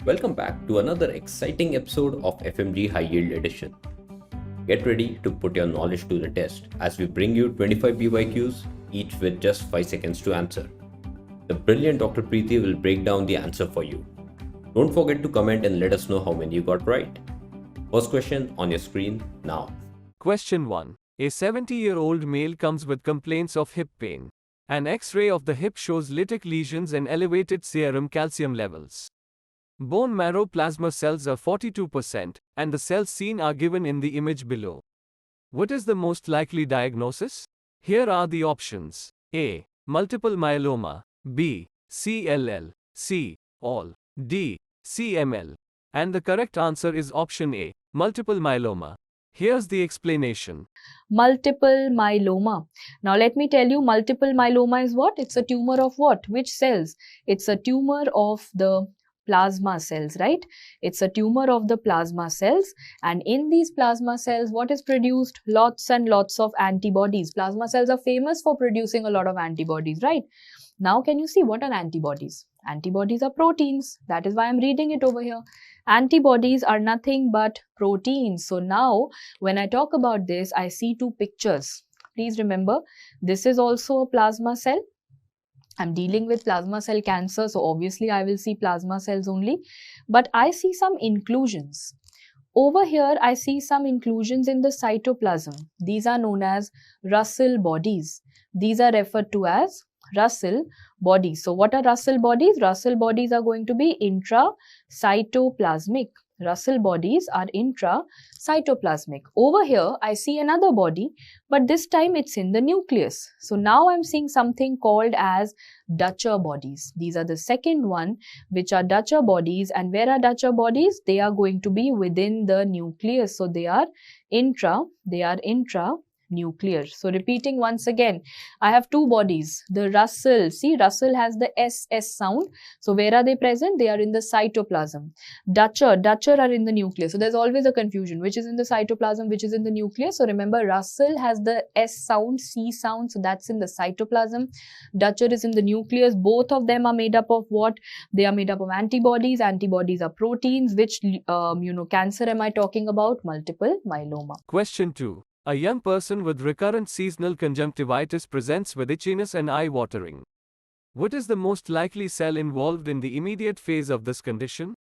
Welcome back to another exciting episode of FMG High Yield Edition. Get ready to put your knowledge to the test as we bring you 25 PYQs, each with just 5 seconds to answer. The brilliant Dr. Preeti will break down the answer for you. Don't forget to comment and let us know how many you got right. First question on your screen now. Question 1. A 70-year-old male comes with complaints of hip pain. An X-ray of the hip shows lytic lesions and elevated serum calcium levels. Bone marrow plasma cells are 42%, and the cells seen are given in the image below. What is the most likely diagnosis? Here are the options. A. Multiple myeloma. B. CLL. C. All. D. CML. And the correct answer is option A. Multiple myeloma. Here's the explanation. Multiple myeloma. Now let me tell you, multiple myeloma is what? It's a tumor of what? Which cells? It's a tumor of the plasma cells, right? It's a tumor of the plasma cells, and in these plasma cells, what is produced? Lots and lots of antibodies. Plasma cells are famous for producing a lot of antibodies, right? Now can you see what are antibodies? Antibodies are proteins. That is why I'm reading it over here. Antibodies are nothing but proteins. So now when I talk about this, I see two pictures. Please remember, this is also a plasma cell. I'm dealing with plasma cell cancer, so obviously I will see plasma cells only. But I see some inclusions. Over here, I see some inclusions in the cytoplasm. These are known as Russell bodies. These are referred to as Russell bodies. So what are Russell bodies? Russell bodies are going to be intracytoplasmic. Russell bodies are intracytoplasmic. Over here, I see another body, but this time it's in the nucleus. So now I'm seeing something called as Dutcher bodies. These are the second one, which are Dutcher bodies. And where are Dutcher bodies? They are going to be within the nucleus. So they are intranuclear. So repeating once again, I have two bodies. The Russell, see, Russell has the SS sound. So where are they present? They are in the cytoplasm. Dutcher are in the nucleus. So there's always a confusion, which is in the cytoplasm, which is in the nucleus. So remember, Russell has the S sound, C sound. So that's in the cytoplasm. Dutcher is in the nucleus. Both of them are made up of what? They are made up of antibodies. Antibodies are proteins. Which, cancer am I talking about? Multiple myeloma. Question 2. A young person with recurrent seasonal conjunctivitis presents with itchiness and eye watering. What is the most likely cell involved in the immediate phase of this condition?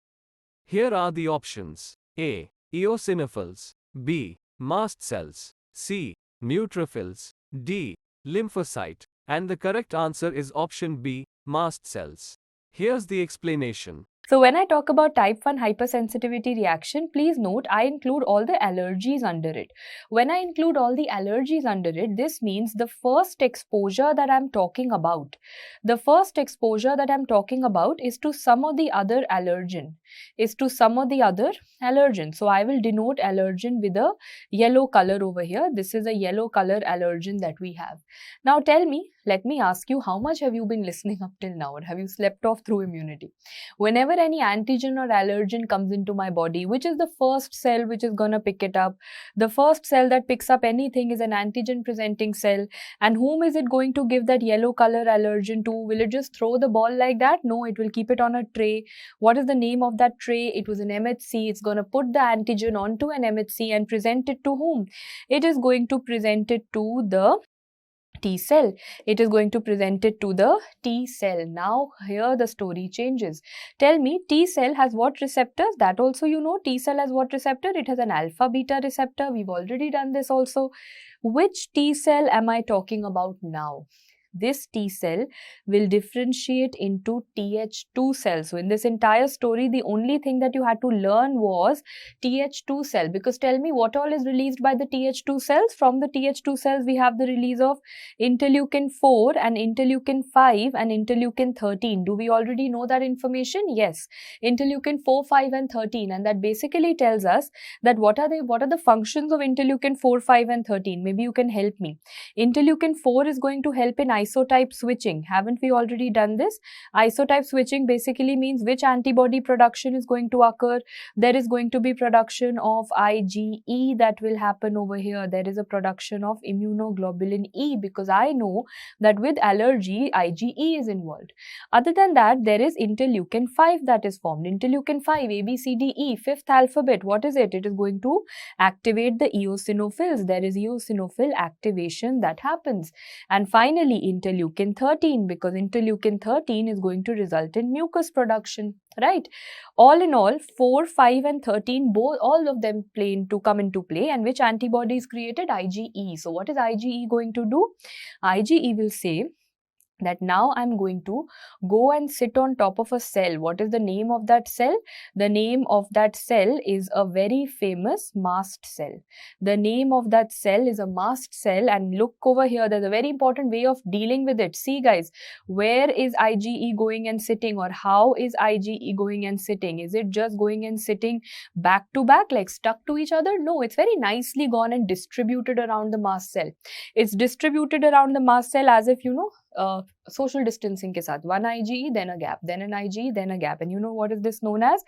Here are the options. A. Eosinophils. B. Mast cells. C. Neutrophils. D. Lymphocyte. And the correct answer is option B. Mast cells. Here's the explanation. So when I talk about type 1 hypersensitivity reaction, please note I include all the allergies under it. When I include all the allergies under it, this means the first exposure that I'm talking about. The first exposure that I'm talking about is to some of the other allergen. So I will denote allergen with a yellow color over here. This is a yellow color allergen that we have. Now tell me, let me ask you, how much have you been listening up till now, or have you slept off through immunity? Whenever any antigen or allergen comes into my body, which is the first cell which is going to pick it up? The first cell that picks up anything is an antigen presenting cell. And whom is it going to give that yellow color allergen to? Will it just throw the ball like that? No, it will keep it on a tray. What is the name of that tray? It was an MHC. It's going to put the antigen onto an MHC and present it to whom? It is going to present it to the T cell. It is going to present it to the T cell. Now here the story changes. Tell me, T cell has what receptors? That also you know. T cell has what receptor? It has an alpha beta receptor. We've already done this also. Which T cell am I talking about now? This T cell will differentiate into Th2 cells. So in this entire story, the only thing that you had to learn was Th2 cell. Because tell me, what all is released by the Th2 cells? From the Th2 cells, we have the release of interleukin 4 and interleukin 5 and interleukin 13. Do we already know that information? Yes. Interleukin 4, 5 and 13. And that basically tells us that what are the functions of interleukin 4, 5 and 13? Maybe you can help me. Interleukin 4 is going to help in isotype switching. Haven't we already done this? Isotype switching basically means which antibody production is going to occur. There is going to be production of IgE that will happen over here. There is a production of immunoglobulin E, because I know that with allergy, IgE is involved. Other than that, there is interleukin 5 that is formed. Interleukin 5, A, B, C, D, E, fifth alphabet. What is it? It is going to activate the eosinophils. There is eosinophil activation that happens. And finally, interleukin 13, because interleukin 13 is going to result in mucus production, right? All in all, 4, 5 and 13, both, all of them come into play. And which antibody is created? IgE. So what is IgE going to do? IgE will say that now I'm going to go and sit on top of a cell. What is the name of that cell? The name of that cell is a very famous mast cell. The name of that cell is a mast cell, and look over here, there's a very important way of dealing with it. See guys, where is IgE going and sitting, or how is IgE going and sitting? Is it just going and sitting back to back, like stuck to each other? No, it's very nicely gone and distributed around the mast cell. It's distributed around the mast cell as if, social distancing ke saath. One IgE, then a gap, then an IgE, then a gap. And you know what is this known as?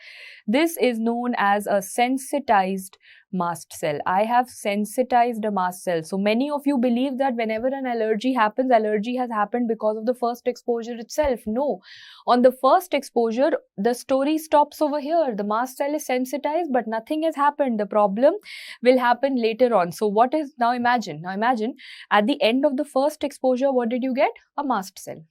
This is known as a sensitized mast cell. I have sensitized a mast cell. So many of you believe that whenever an allergy happens, allergy has happened because of the first exposure itself. No. On the first exposure, the story stops over here. The mast cell is sensitized, but nothing has happened. The problem will happen later on. So what is, now imagine at the end of the first exposure, what did you get? A mast cell.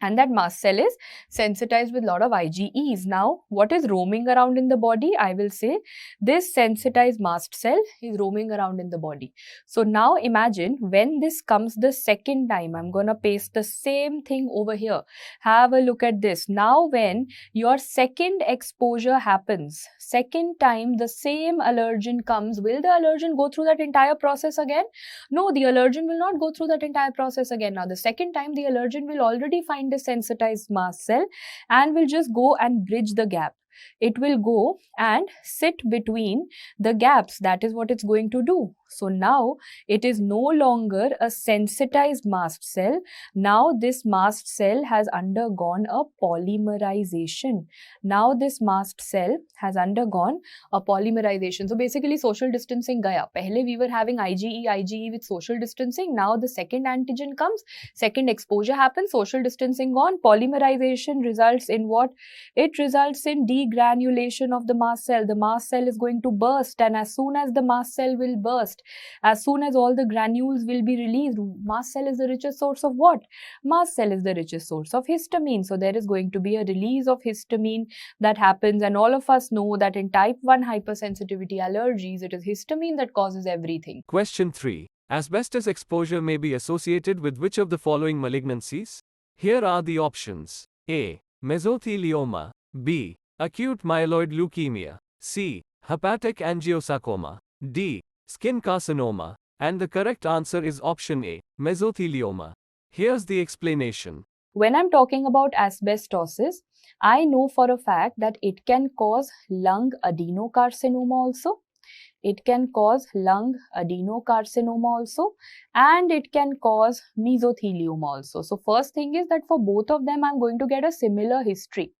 And that mast cell is sensitized with a lot of IgEs. Now, what is roaming around in the body? I will say this sensitized mast cell is roaming around in the body. So now imagine when this comes the second time, I'm going to paste the same thing over here. Have a look at this. Now, when your second exposure happens, second time the same allergen comes, will the allergen go through that entire process again? No, the allergen will not go through that entire process again. Now, the second time the allergen will already find a sensitized mast cell and will just go and bridge the gap. It will go and sit between the gaps. That is what it's going to do. So now it is no longer a sensitized mast cell. Now this mast cell has undergone a polymerization. Now this mast cell has undergone a polymerization. So basically social distancing gaya. Pehle we were having IgE with social distancing. Now the second antigen comes, second exposure happens, social distancing gone, polymerization results in what? It results in degranulation of the mast cell. The mast cell is going to burst, and as soon as the mast cell will burst, as soon as all the granules will be released, mast cell is the richest source of what? Mast cell is the richest source of histamine. So there is going to be a release of histamine that happens, and all of us know that in type 1 hypersensitivity allergies, it is histamine that causes everything. Question 3. Asbestos exposure may be associated with which of the following malignancies? Here are the options. A. Mesothelioma. B. Acute myeloid leukemia. C. Hepatic angiosarcoma. D. Skin carcinoma. And the correct answer is option A. Mesothelioma. Here's the explanation. When I'm talking about asbestosis, I know for a fact that it can cause lung adenocarcinoma also. It can cause lung adenocarcinoma also, and it can cause mesothelioma also. So first thing is that for both of them, I'm going to get a similar history,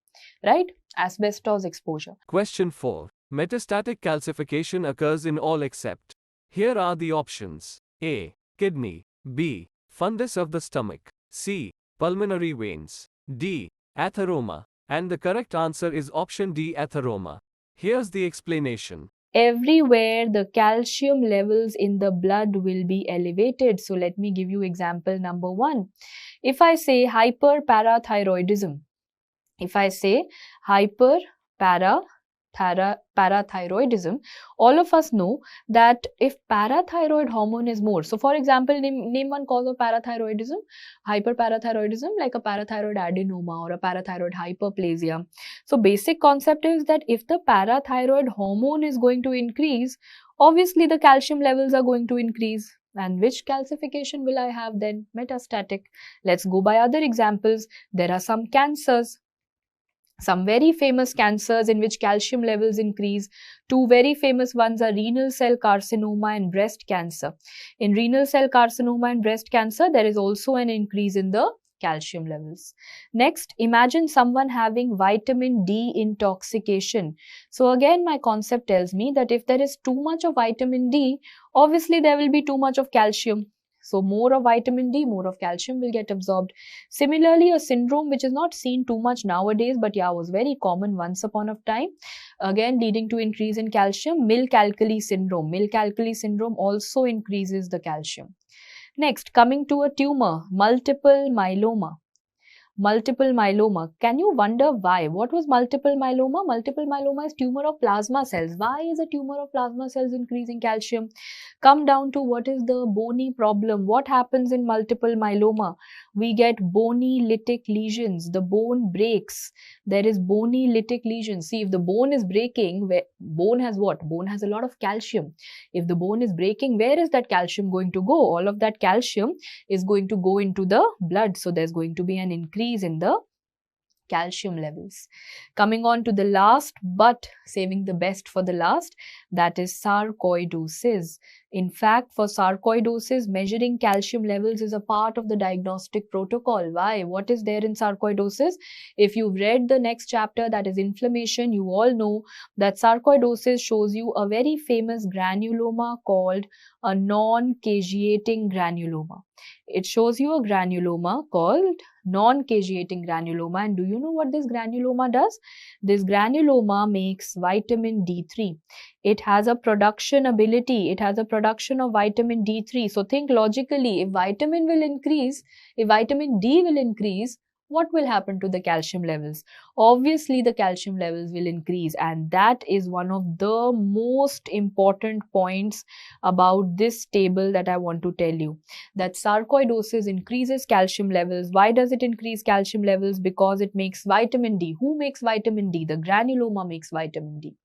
right? Asbestos exposure. Question 4. Metastatic calcification occurs in all except. Here are the options. A. Kidney. B. Fundus of the stomach. C. Pulmonary veins. D. Atheroma. And the correct answer is option D. Atheroma. Here's the explanation. Everywhere the calcium levels in the blood will be elevated. So let me give you example number 1. If I say hyperparathyroidism, parathyroidism, all of us know that if parathyroid hormone is more, so for example, name one cause of parathyroidism, hyperparathyroidism, like a parathyroid adenoma or a parathyroid hyperplasia. So basic concept is that if the parathyroid hormone is going to increase, obviously the calcium levels are going to increase. And which calcification will I have then? Metastatic. Let's go by other examples. There are some cancers. Some very famous cancers in which calcium levels increase. Two very famous ones are renal cell carcinoma and breast cancer. In renal cell carcinoma and breast cancer, there is also an increase in the calcium levels. Next, imagine someone having vitamin D intoxication. So again, my concept tells me that if there is too much of vitamin D, obviously there will be too much of calcium. So more of vitamin D, more of calcium will get absorbed. Similarly, a syndrome which is not seen too much nowadays, but yeah, was very common once upon a time, again leading to increase in calcium, Milk-Alkali syndrome. Milk-Alkali syndrome also increases the calcium. Next, coming to a tumor, multiple myeloma. Multiple myeloma. Can you wonder why? What was multiple myeloma? Multiple myeloma is tumor of plasma cells. Why is a tumor of plasma cells increasing calcium? Come down to what is the bony problem. What happens in multiple myeloma? We get bony lytic lesions. The bone breaks. There is bony lytic lesions. See, if the bone is breaking, bone has what? Bone has a lot of calcium. If the bone is breaking, where is that calcium going to go? All of that calcium is going to go into the blood. So there's going to be an increase in the calcium levels. Coming on to the last, but saving the best for the last, that is sarcoidosis. In fact, for sarcoidosis, measuring calcium levels is a part of the diagnostic protocol. Why? What is there in sarcoidosis? If you've read the next chapter, that is inflammation, you all know that sarcoidosis shows you a very famous granuloma called a non-caseating granuloma. It shows you a granuloma called non-caseating granuloma. And do you know what this granuloma does? This granuloma makes vitamin D3. It has a production ability. It has a production of vitamin D3. So think logically, if vitamin will increase, if vitamin D will increase, what will happen to the calcium levels? Obviously, the calcium levels will increase, and that is one of the most important points about this table that I want to tell you. That sarcoidosis increases calcium levels. Why does it increase calcium levels? Because it makes vitamin D. Who makes vitamin D? The granuloma makes vitamin D.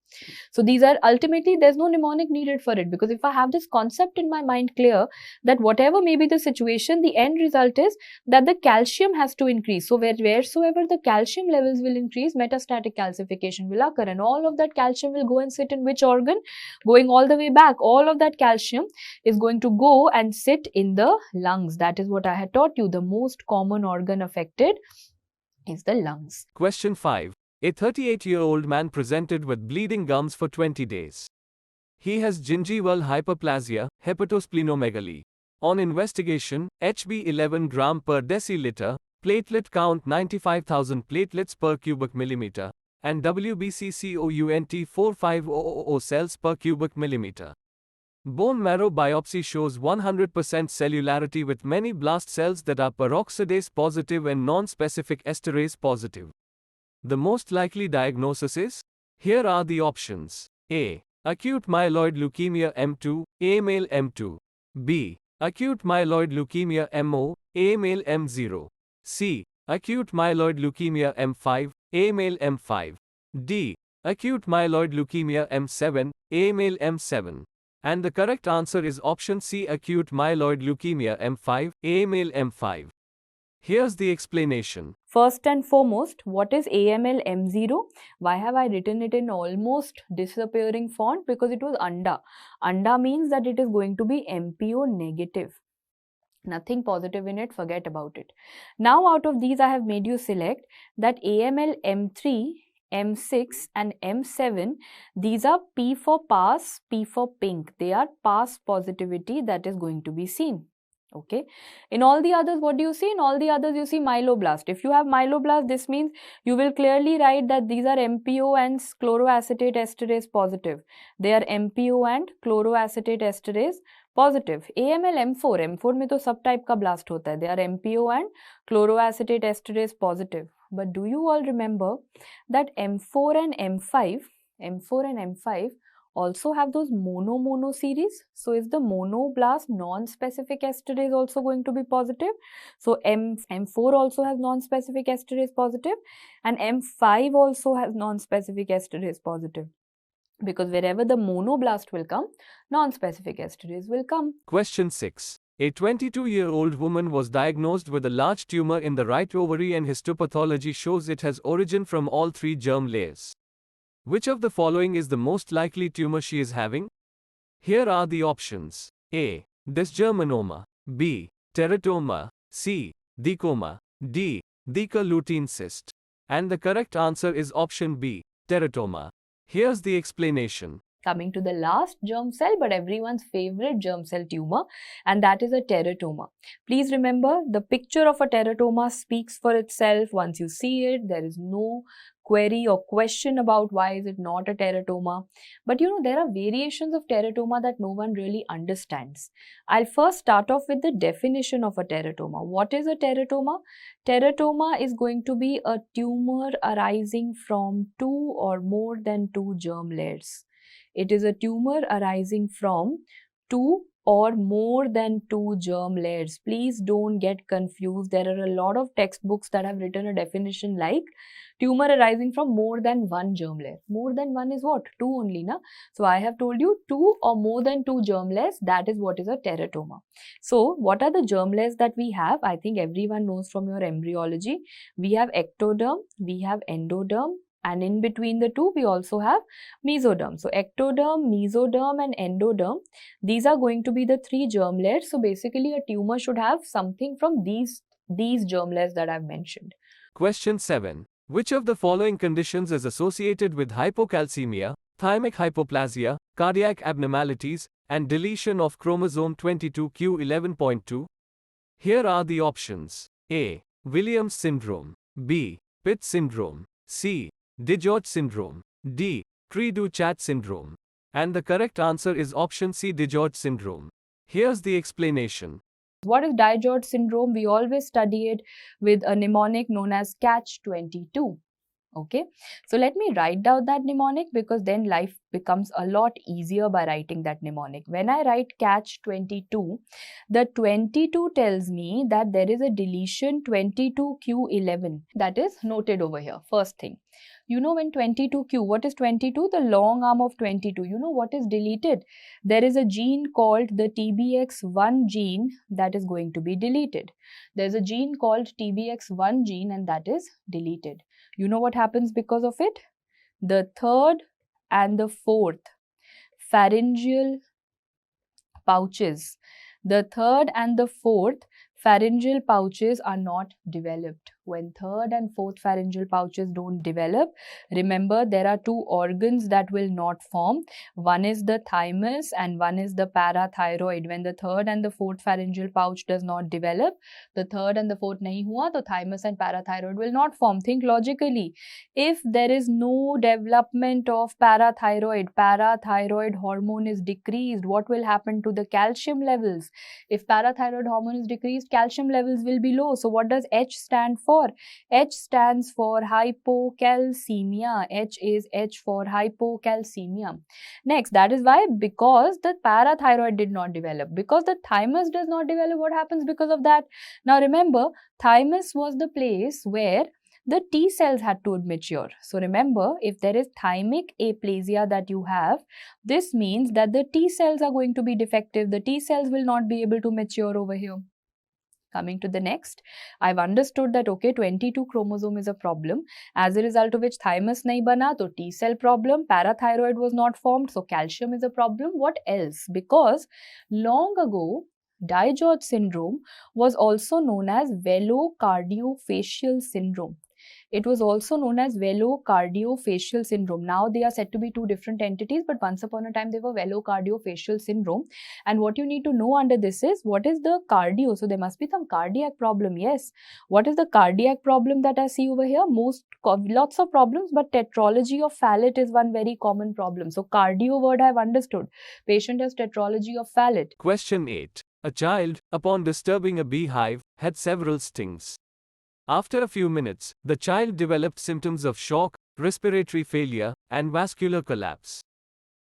So these are ultimately, there's no mnemonic needed for it, because if I have this concept in my mind clear that whatever may be the situation, the end result is that the calcium has to increase. So wheresoever the calcium levels will increase, metastatic calcification will occur, and all of that calcium will go and sit in which organ? Going all the way back, all of that calcium is going to go and sit in the lungs. That is what I had taught you. The most common organ affected is the lungs. Question 5. A 38-year-old man presented with bleeding gums for 20 days. He has gingival hyperplasia, hepatosplenomegaly. On investigation, HB 11 gram per deciliter, platelet count 95,000 platelets per cubic millimeter, and WBC count 45000 cells per cubic millimeter. Bone marrow biopsy shows 100% cellularity with many blast cells that are peroxidase positive and non-specific esterase positive. The most likely diagnosis is? Here are the options. A. Acute myeloid leukemia M2, A male M2. B. Acute myeloid leukemia MO, A male M0. C. Acute myeloid leukemia M5, A male M5. D. Acute myeloid leukemia M7, A male M7. And the correct answer is option C, acute myeloid leukemia M5, A male M5. Here's the explanation. First and foremost, what is AML M0? Why have I written it in almost disappearing font? Because it was ANDA. ANDA means that it is going to be MPO negative. Nothing positive in it, forget about it. Now out of these I have made you select that AML M3, M6 and M7, these are P for pass, P for pink. They are pass positivity that is going to be seen. Okay. In all the others, what do you see? In all the others, you see myeloblast. If you have myeloblast, this means you will clearly write that these are MPO and chloroacetate esterase positive. They are MPO and chloroacetate esterase positive. AML M4, M4 में तो सब type का blast होता है. They are MPO and chloroacetate esterase positive. But do you all remember that M4 and M5 also have those mono series? So is the monoblast non-specific esterase also going to be positive? So M4 also has non-specific esterase positive, and M5 also has non-specific esterase positive. Because wherever the monoblast will come, non-specific esterase will come. Question 6. A 22-year-old woman was diagnosed with a large tumor in the right ovary, and histopathology shows it has origin from all three germ layers. Which of the following is the most likely tumor she is having? Here are the options. A. Dysgermanoma. B. Teratoma. C. Dicoma. D. Theca lutein cyst. And the correct answer is option B. Teratoma. Here's the explanation. Coming to the last germ cell, but everyone's favorite germ cell tumor, and that is a teratoma. Please remember, the picture of a teratoma speaks for itself. Once you see it, there is no query or question about why is it not a teratoma. But there are variations of teratoma that no one really understands. I'll first start off with the definition of a teratoma. What is a teratoma? Teratoma is going to be a tumor arising from two or more than two germ layers. It is a tumor arising from two or more than two germ layers. Please don't get confused. There are a lot of textbooks that have written a definition like tumor arising from more than one germ layer. More than one is what? Two only, na? So I have told you two or more than two germ layers. That is what is a teratoma. So what are the germ layers that we have? I think everyone knows from your embryology. We have ectoderm, we have endoderm, and in between the two, we also have mesoderm. So ectoderm, mesoderm, and endoderm, these are going to be the three germ layers. So basically, a tumor should have something from these germ layers that I've mentioned. Question 7. Which of the following conditions is associated with hypocalcemia, thymic hypoplasia, cardiac abnormalities, and deletion of chromosome 22q11.2? Here are the options. A. Williams syndrome. B. Pitt syndrome. C. DiGeorge syndrome. D. Cre-du-Chat syndrome. And the correct answer is option C. DiGeorge syndrome. Here's the explanation. What is DiGeorge syndrome? We always study it with a mnemonic known as catch-22. Okay, so let me write down that mnemonic, because then life becomes a lot easier by writing that mnemonic. When I write catch-22, the 22 tells me that there is a deletion 22q11. That is noted over here. First thing, when 22q, what is 22? The long arm of 22. What is deleted? There is a gene called the TBX1 gene that is going to be deleted. There's a gene called TBX1 gene, and that is deleted. You know what happens because of it? The third and the fourth pharyngeal pouches. The third and the fourth pharyngeal pouches are not developed. When third and fourth pharyngeal pouches don't develop, remember there are two organs that will not form. One is the thymus and one is the parathyroid. When the third and the fourth pharyngeal pouch does not develop, the third and the fourth nahi hua, the thymus and parathyroid will not form. Think logically. If there is no development of parathyroid hormone is decreased, what will happen to the calcium levels? If parathyroid hormone is decreased, calcium levels will be low. So what does H stand for? H stands for hypocalcemia. H for hypocalcemia. Next, that is why, because the parathyroid did not develop, because the thymus does not develop, what happens because of that? Now remember, thymus was the place where the T cells had to mature. So remember, if there is thymic aplasia that you have, this means that the T cells are going to be defective. The T cells will not be able to mature over here. Coming to the next, I've understood that okay, 22 chromosome is a problem, as a result of which thymus nahi bana, so T cell problem, parathyroid was not formed, so calcium is a problem. What else? Because long ago, DiGeorge syndrome was also known as velocardiofacial syndrome. It was also known as velocardiofacial syndrome. Now they are said to be two different entities, but once upon a time they were velocardiofacial syndrome. And what you need to know under this is, what is the cardio? So there must be some cardiac problem. Yes. What is the cardiac problem that I see over here? Lots of problems, but tetralogy of Fallot is one very common problem. So cardio word I have understood. Patient has tetralogy of Fallot. Question 8. A child, upon disturbing a beehive, had several stings. After a few minutes, the child developed symptoms of shock, respiratory failure, and vascular collapse.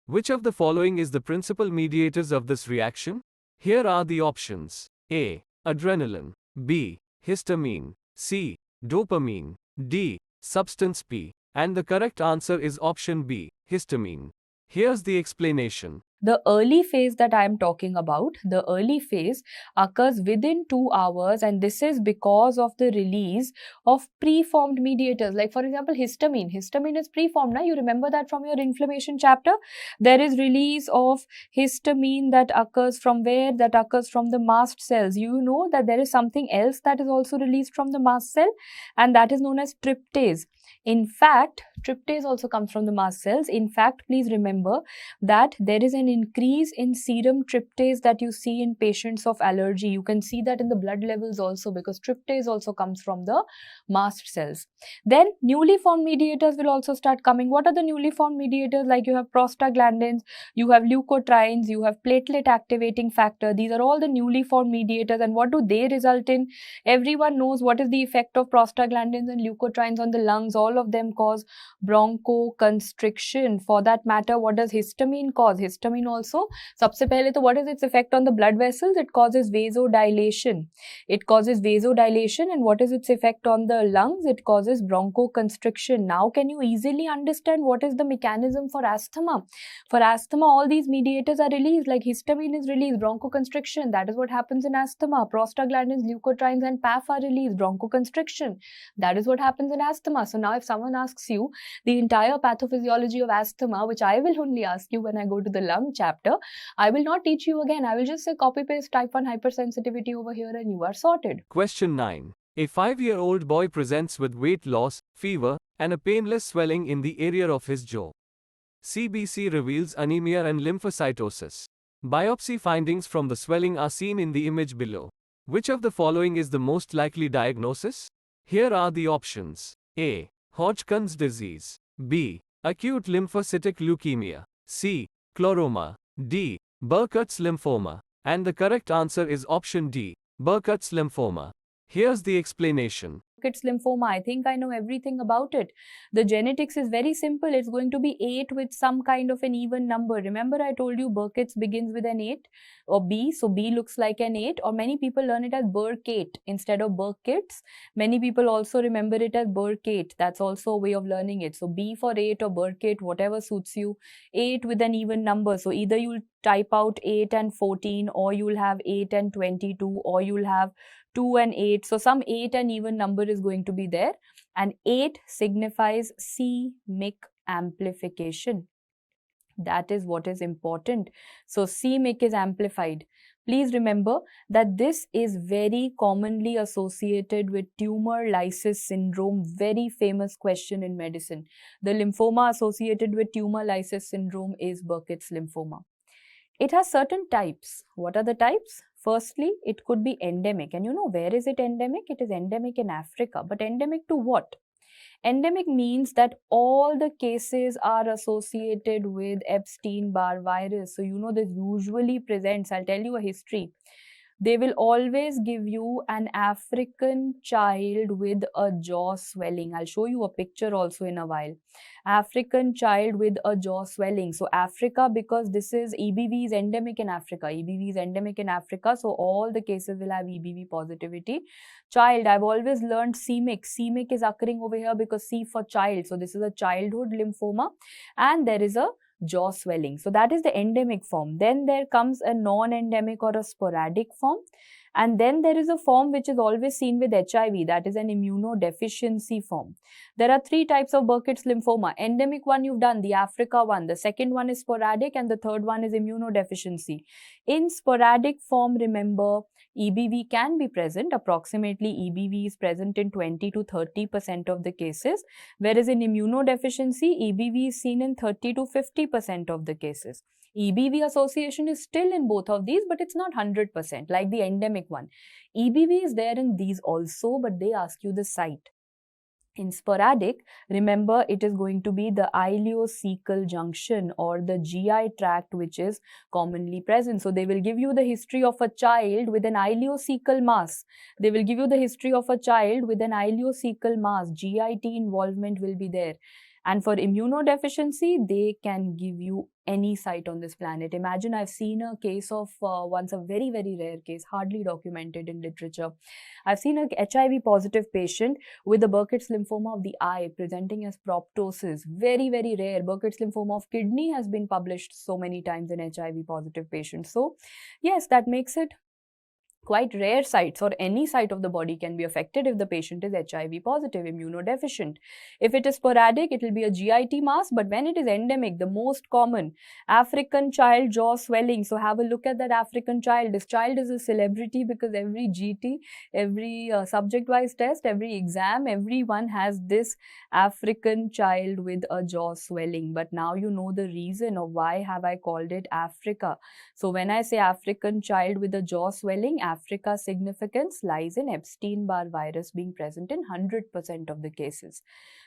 Which of the following is the principal mediators of this reaction? Here are the options. A. Adrenaline. B. Histamine. C. Dopamine. D. Substance P. And the correct answer is option B. Histamine. Here's the explanation. The early phase that I am talking about, the early phase occurs within 2 hours, and this is because of the release of preformed mediators. Like for example, histamine. Histamine is preformed. Now you remember that from your inflammation chapter. There is release of histamine that occurs from where? That occurs from the mast cells. You know that there is something else that is also released from the mast cell, and that is known as tryptase. In fact, tryptase also comes from the mast cells. In fact, please remember that there is an increase in serum tryptase that you see in patients of allergy. You can see that in the blood levels also, because tryptase also comes from the mast cells. Then newly formed mediators will also start coming. What are the newly formed mediators? Like you have prostaglandins, you have leukotrienes, you have platelet activating factor. These are all the newly formed mediators. And what do they result in? Everyone knows what is the effect of prostaglandins and leukotrienes on the lungs. All of them cause bronchoconstriction. For that matter, what does histamine cause? Histamine also, सबसे पहले तो what is its effect on the blood vessels? It causes vasodilation. It causes vasodilation, and what is its effect on the lungs? It causes bronchoconstriction. Now, can you easily understand what is the mechanism for asthma? For asthma, all these mediators are released, like histamine is released, bronchoconstriction. That is what happens in asthma. Prostaglandins, leukotrienes, and PAF are released, bronchoconstriction. That is what happens in asthma. So now if someone asks you the entire pathophysiology of asthma, which I will only ask you when I go to the lung chapter, I will not teach you again. I will just say copy paste type 1 hypersensitivity over here and you are sorted. Question 9. A 5-year-old boy presents with weight loss, fever, and a painless swelling in the area of his jaw. CBC reveals anemia and lymphocytosis. Biopsy findings from the swelling are seen in the image below. Which of the following is the most likely diagnosis? Here are the options. A. Hodgkin's disease. B. Acute lymphocytic leukemia. C. Chloroma. D. Burkitt's lymphoma. And the correct answer is option D. Burkitt's lymphoma. Here's the explanation. Burkitt's lymphoma, I think I know everything about it. The genetics is very simple. It's going to be 8 with some kind of an even number. Remember I told you Burkitt's begins with an 8 or B, so B looks like an 8, or many people learn it as Burkitt instead of Burkitt's. Many people also remember it as Burkitt. That's also a way of learning it. So B for 8 or Burkitt, whatever suits you. 8 with an even number. So either you'll type out 8 and 14, or you'll have 8 and 22, or you'll have 2 and 8. So some 8 and even number is going to be there. And 8 signifies c-MYC amplification. That is what is important. So c-MYC is amplified. Please remember that this is very commonly associated with tumor lysis syndrome. Very famous question in medicine. The lymphoma associated with tumor lysis syndrome is Burkitt's lymphoma. It has certain types. What are the types? Firstly, it could be endemic. And you know, where is it endemic? It is endemic in Africa. But endemic to what? Endemic means that all the cases are associated with Epstein-Barr virus. So, you know, this usually presents, I'll tell you a history. They will always give you an African child with a jaw swelling. I'll show you a picture also in a while. African child with a jaw swelling. So Africa, because this is EBV is endemic in Africa. EBV is endemic in Africa. So all the cases will have EBV positivity. Child, I've always learned c-MYC. c-MYC is occurring over here because C for child. So this is a childhood lymphoma and there is a jaw swelling. So that is the endemic form. Then there comes a non-endemic or a sporadic form. And then there is a form which is always seen with HIV, that is an immunodeficiency form. There are 3 types of Burkitt's lymphoma. Endemic one you've done, the Africa one. The second one is sporadic and the third one is immunodeficiency. In sporadic form, remember, EBV can be present. Approximately EBV is present in 20 to 30% of the cases. Whereas in immunodeficiency, EBV is seen in 30 to 50% of the cases. EBV association is still in both of these, but it's not 100% like the endemic one. EBV is there in these also, but they ask you the site. In sporadic, remember it is going to be the ileocecal junction or the GI tract which is commonly present. So they will give you the history of a child with an ileocecal mass. They will give you the history of a child with an ileocecal mass. GIT involvement will be there. And for immunodeficiency, they can give you any site on this planet. Imagine, I've seen a case of once, a very, very rare case, hardly documented in literature. I've seen a HIV positive patient with the Burkitt's lymphoma of the eye presenting as proptosis. Very, very rare. Burkitt's lymphoma of kidney has been published so many times in HIV positive patients. So yes, that makes it quite rare sites, or any site of the body can be affected if the patient is HIV positive, immunodeficient. If it is sporadic, it will be a GIT mass, but when it is endemic, the most common, African child jaw swelling. So have a look at that African child. This child is a celebrity because every GT, every subject-wise test, every exam, everyone has this African child with a jaw swelling. But now you know the reason of why have I called it Africa. So when I say African child with a jaw swelling, Africa's significance lies in Epstein-Barr virus being present in 100% of the cases.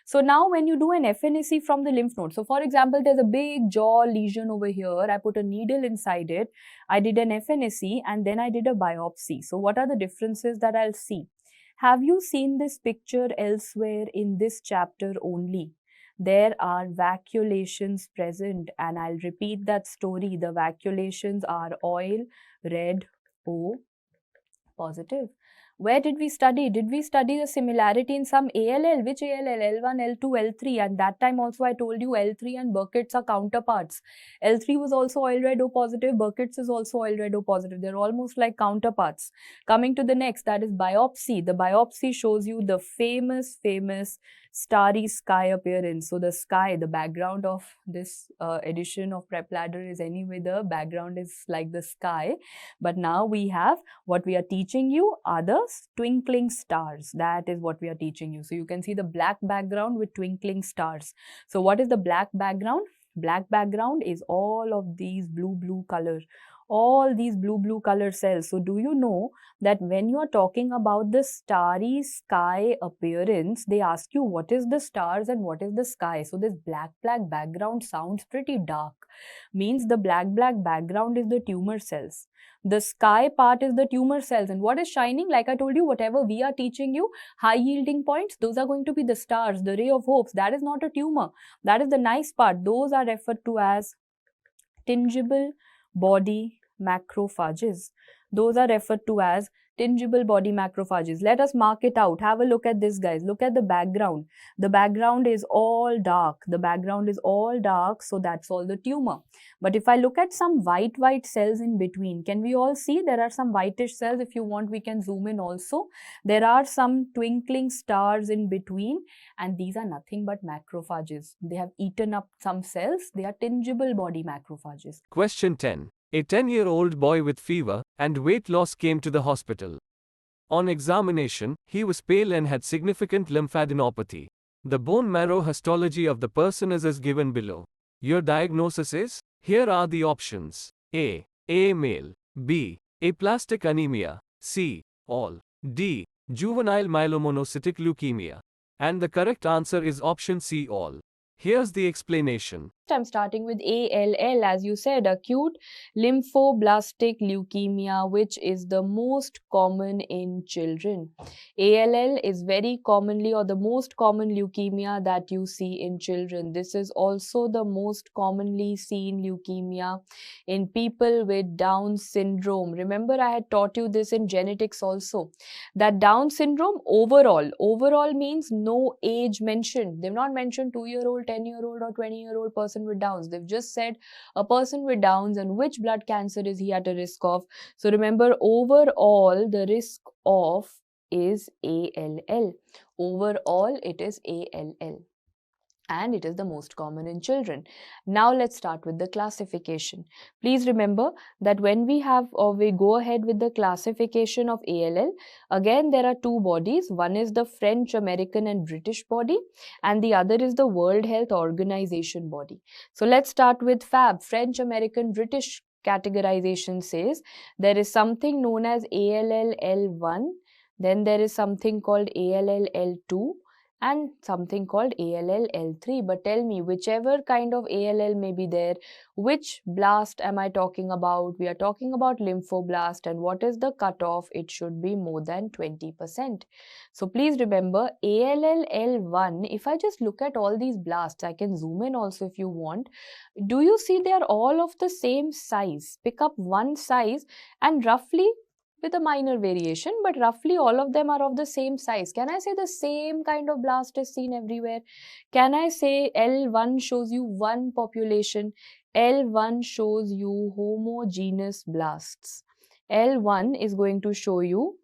So now when you do an FNAC from the lymph node, so for example, there's a big jaw lesion over here, I put a needle inside it, I did an FNAC and then I did a biopsy. So what are the differences that I'll see? Have you seen this picture elsewhere in this chapter only? There are vacuolations present, and I'll repeat that story. The vacuolations are oil, red, O, positive. Where did we study? Did we study the similarity in some ALL? Which ALL? L1, L2, L3. And that time also I told you L3 and Burkitt's are counterparts. L3 was also oil red O positive. Burkitt's is also oil red O positive. They're almost like counterparts. Coming to the next, that is biopsy. The biopsy shows you the famous starry sky appearance. So the sky, the background of this edition of PrepLadder is anyway, the background is like the sky. But now we have, what we are teaching you are the twinkling stars. That is what we are teaching you. So you can see the black background with twinkling stars. So what is the black background? Black background is all of these blue color. All these blue color cells. So do you know that when you are talking about the starry sky appearance, they ask you what is the stars and what is the sky. So this black background sounds pretty dark. Means the black background is the tumor cells. The sky part is the tumor cells. And what is shining? Like I told you, whatever we are teaching you, high yielding points, those are going to be the stars, the ray of hopes. That is not a tumor. That is the nice part. Those are referred to as tingible body macrophages. Those are referred to as tingible body macrophages. Let us mark it out. Have a look at this, guys. Look at the background. The background is all dark. The background is all dark, so that's all the tumor. But if I look at some white cells in between, can we all see there are some whitish cells? If you want, we can zoom in also. There are some twinkling stars in between, and these are nothing but macrophages. They have eaten up some cells. They are tingible body macrophages. Question 10. A 10-year-old boy with fever and weight loss came to the hospital. On examination, he was pale and had significant lymphadenopathy. The bone marrow histology of the person is as given below. Your diagnosis is? Here are the options. A male. B, aplastic anemia. C, all. D, juvenile myelomonocytic leukemia. And the correct answer is option C, all. Here's the explanation. I'm starting with ALL, as you said, acute lymphoblastic leukemia, which is the most common in children. ALL is very commonly, or the most common leukemia that you see in children. This is also the most commonly seen leukemia in people with Down syndrome. Remember, I had taught you this in genetics also, that Down syndrome overall means no age mentioned. They've not mentioned 2-year-old, 10-year-old or 20-year-old person with Downs. They've just said a person with Downs and which blood cancer is he at a risk of. So remember, overall the risk of is ALL. Overall it is ALL. And it is the most common in children. Now let's start with the classification. Please remember that when we go ahead with the classification of ALL, again there are two bodies. One is the French, American and British body, and the other is the World Health Organization body. So let's start with FAB, French, American, British categorization says there is something known as ALL L1, then there is something called ALL L2, and something called ALL-L3. But tell me, whichever kind of ALL may be there, which blast am I talking about? We are talking about lymphoblast, and what is the cutoff? It should be more than 20%. So please remember, ALL-L1, if I just look at all these blasts, I can zoom in also if you want. Do you see they are all of the same size? Pick up one size and roughly, with a minor variation, but roughly all of them are of the same size. Can I say the same kind of blast is seen everywhere? Can I say L1 shows you one population? L1 shows you homogeneous blasts. L1 is going to show you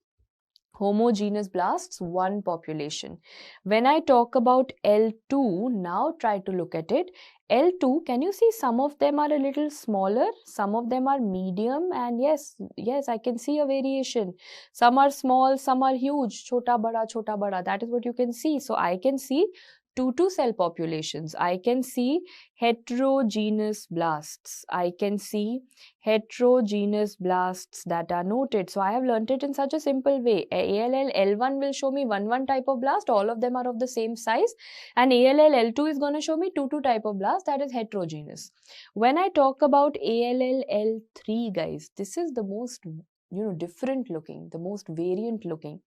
homogeneous blasts, one population. When I talk about L2, now try to look at it. L2, can you see some of them are a little smaller, some of them are medium, and yes, I can see a variation. Some are small, some are huge, chota bada, that is what you can see. So I can see 2 cell populations. I can see heterogeneous blasts. I can see heterogeneous blasts that are noted. So I have learnt it in such a simple way. ALL L1 will show me one type of blast, all of them are of the same size, and ALL L2 is going to show me two type of blast, that is heterogeneous. When I talk about ALL L3, guys, this is the most different looking, the most variant looking,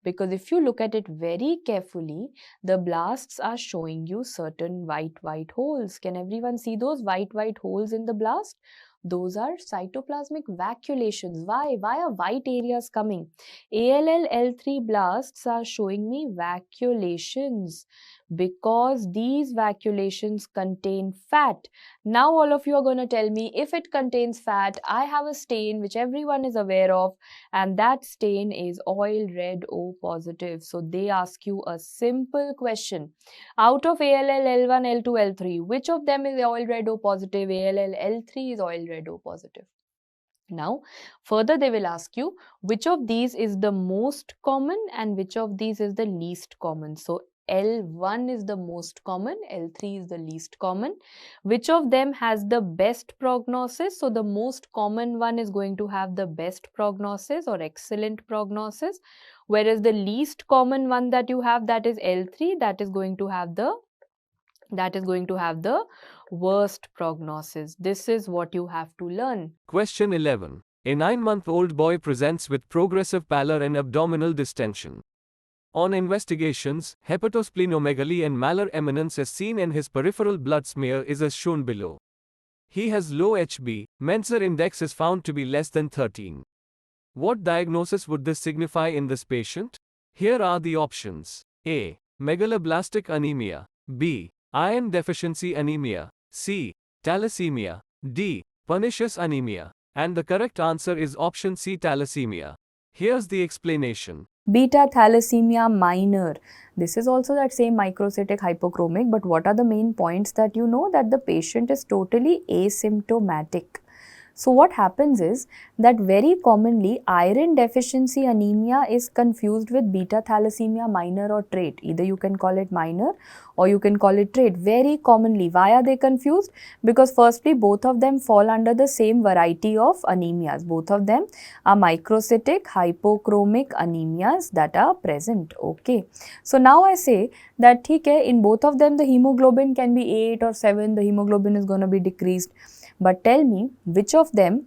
because if you look at it very carefully, the blasts are showing you certain white holes. Can everyone see those white holes in the blast? Those are cytoplasmic vacuolations. Why are white areas coming? ALL L3 blasts are showing me vacuolations because these vacuolations contain fat. Now all of you are going to tell me, if it contains fat, I have a stain which everyone is aware of, and that stain is oil red O positive. So they ask you a simple question. Out of ALL L1, L2, L3, which of them is oil red O positive? ALL L3 is oil red O positive. Now, further they will ask you, which of these is the most common and which of these is the least common. So L1 is the most common, L3 is the least common. Which of them has the best prognosis? So the most common one is going to have the best prognosis or excellent prognosis, whereas the least common one that you have, that is L3, that is going to have the worst prognosis. This is what you have to learn. Question 11. A 9-month-old boy presents with progressive pallor and abdominal distension. On investigations, hepatosplenomegaly and malar eminence as seen in his peripheral blood smear is as shown below. He has low HB, Menzer index is found to be less than 13. What diagnosis would this signify in this patient? Here are the options. A. Megaloblastic anemia. B. Iron deficiency anemia. C. Thalassemia. D. Pernicious anemia. And the correct answer is option C, thalassemia. Here's the explanation. Beta thalassemia minor. This is also that same microcytic hypochromic, but what are the main points that you know? That the patient is totally asymptomatic. So what happens is that very commonly iron deficiency anemia is confused with beta thalassemia minor or trait. Either you can call it minor or you can call it trait. Very commonly. Why are they confused? Because firstly, both of them fall under the same variety of anemias. Both of them are microcytic hypochromic anemias that are present. Okay. So now I say that in both of them the hemoglobin can be 8 or 7. The hemoglobin is going to be decreased. But tell me, which of them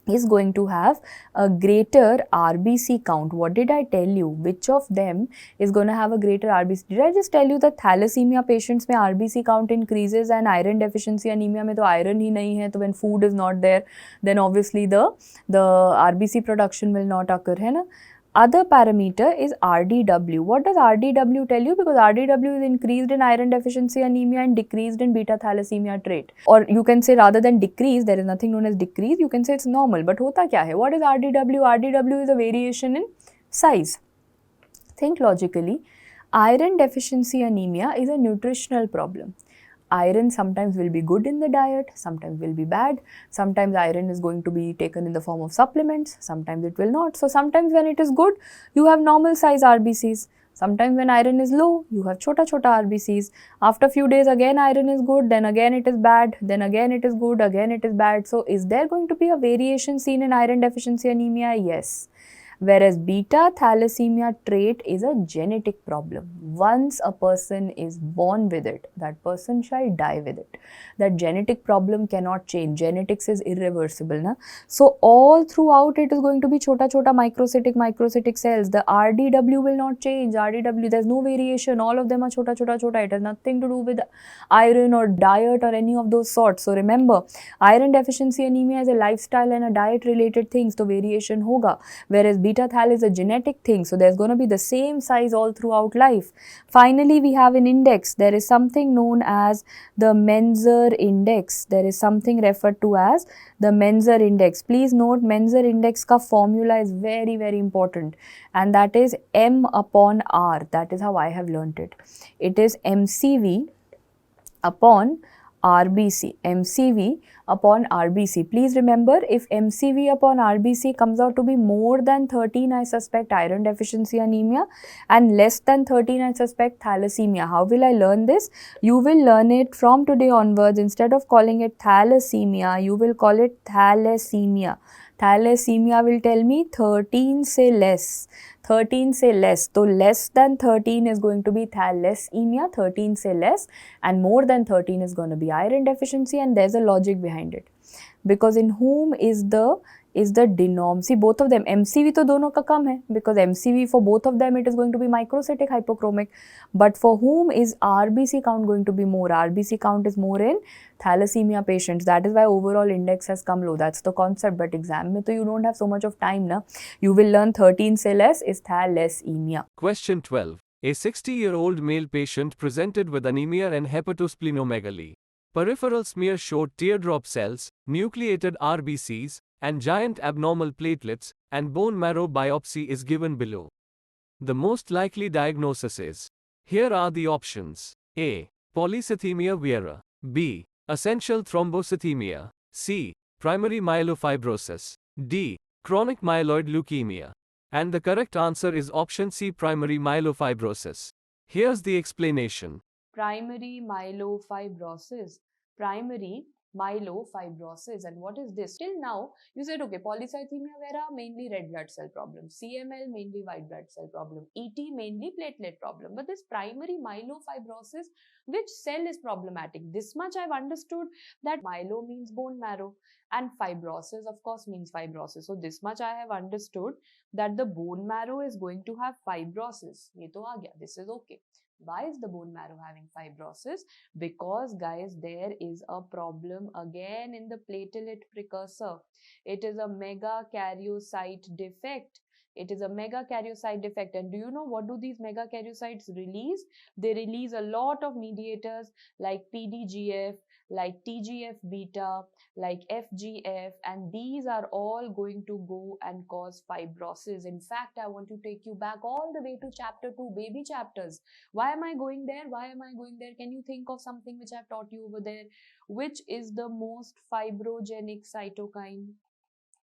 is going to have a greater RBC count? What did I tell you? Which of them is going to have a greater RBC? Did I just tell you that thalassemia patients mein RBC count increases and iron deficiency anemia mein to iron hi nahi hai, so when food is not there, then obviously the RBC production will not occur, hai na? Other parameter is RDW. What does RDW tell you? Because RDW is increased in iron deficiency anemia and decreased in beta thalassemia trait. Or you can say rather than decrease, there is nothing known as decrease, you can say it's normal. But hota kya hai? What is RDW? RDW is a variation in size. Think logically. Iron deficiency anemia is a nutritional problem. Iron sometimes will be good in the diet, sometimes will be bad. Sometimes iron is going to be taken in the form of supplements, sometimes it will not. So sometimes when it is good, you have normal size RBCs. Sometimes when iron is low, you have chota RBCs. After few days again iron is good, then again it is bad, then again it is good, again it is bad. So is there going to be a variation seen in iron deficiency anemia? Yes. Whereas beta thalassemia trait is a genetic problem. Once a person is born with it, that person shall die with it. That genetic problem cannot change. Genetics is irreversible. Na? So all throughout it is going to be chota microcytic cells. The RDW will not change. RDW, there's no variation. All of them are chota. It has nothing to do with iron or diet or any of those sorts. So remember, iron deficiency anemia is a lifestyle and a diet related thing. So variation hoga. Whereas beta thal is a genetic thing. So there's going to be the same size all throughout life. Finally, we have an index. There is something known as the Menzer index. There is something referred to as the Menzer index. Please note, Menzer index ka formula is very, very important, and that is M upon R. That is how I have learnt it. It is MCV upon RBC. MCV upon RBC. Please remember, if MCV upon RBC comes out to be more than 13, I suspect iron deficiency anemia, and less than 13, I suspect thalassemia. How will I learn this? You will learn it from today onwards. Instead of calling it thalassemia, you will call it thalassemia. Thalassemia will tell me 13 say less. 13 say less. So less than 13 is going to be thalassemia, 13 say less, and more than 13 is going to be iron deficiency, and there's a logic behind it. Because in whom is the denom, see both of them, MCV to dono ka kam hai, because MCV for both of them it is going to be microcytic hypochromic, but for whom is RBC count going to be more? RBC count is more in thalassemia patients. That is why overall index has come low. That's the concept. But exam mein to you don't have so much of time na. You will learn 13 say less is thalassemia. Question 12. A 60-year-old male patient presented with anemia and hepatosplenomegaly. Peripheral smear showed teardrop cells, nucleated RBCs, and giant abnormal platelets, and bone marrow biopsy is given below. The most likely diagnosis is. Here are the options. A. Polycythemia vera. B. Essential thrombocythemia. C. Primary myelofibrosis. D. Chronic myeloid leukemia. And the correct answer is option C, primary myelofibrosis. Here's the explanation. Primary myelofibrosis. Primary myelofibrosis. And what is this? Till now, you said, okay, polycythemia vera, mainly red blood cell problem. CML, mainly white blood cell problem. ET, mainly platelet problem. But this primary myelofibrosis, which cell is problematic? This much I've understood, that myelo means bone marrow, and fibrosis, of course, means fibrosis. So this much I have understood, that the bone marrow is going to have fibrosis. Ye to aa gaya. This is okay. Why is the bone marrow having fibrosis? Because guys, there is a problem again in the platelet precursor. It is a megakaryocyte defect. It is a megakaryocyte defect. And do you know what do these megakaryocytes release? They release a lot of mediators like PDGF, like TGF beta, like FGF, and these are all going to go and cause fibrosis. In fact, I want to take you back all the way to chapter 2, baby chapters. Why am I going there? Why am I going there? Can you think of something which I've taught you over there? Which is the most fibrogenic cytokine?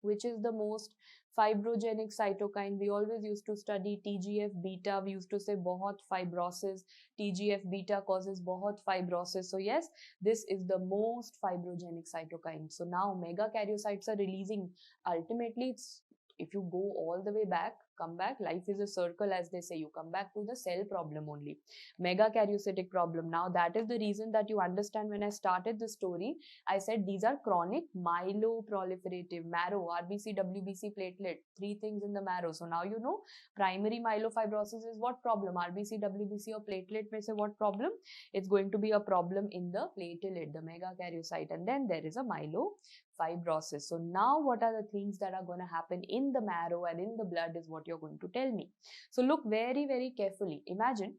Which is the most fibrogenic cytokine? We always used to study TGF beta. We used to say bahut fibrosis. TGF beta causes bahut fibrosis. So yes, this is the most fibrogenic cytokine. So now megakaryocytes are releasing. Ultimately, it's, if you go all the way back, come back, life is a circle, as they say. You come back to the cell problem only. Megakaryocytic problem. Now that is the reason that you understand when I started the story, I said these are chronic myeloproliferative marrow, RBC, WBC, platelet, three things in the marrow. So now you know primary myelofibrosis is what problem? RBC, WBC or platelet may say what problem? It's going to be a problem in the platelet, the megakaryocyte, and then there is a myelofibrosis. So now what are the things that are going to happen in the marrow and in the blood is what you're going to tell me. So look very, very carefully. Imagine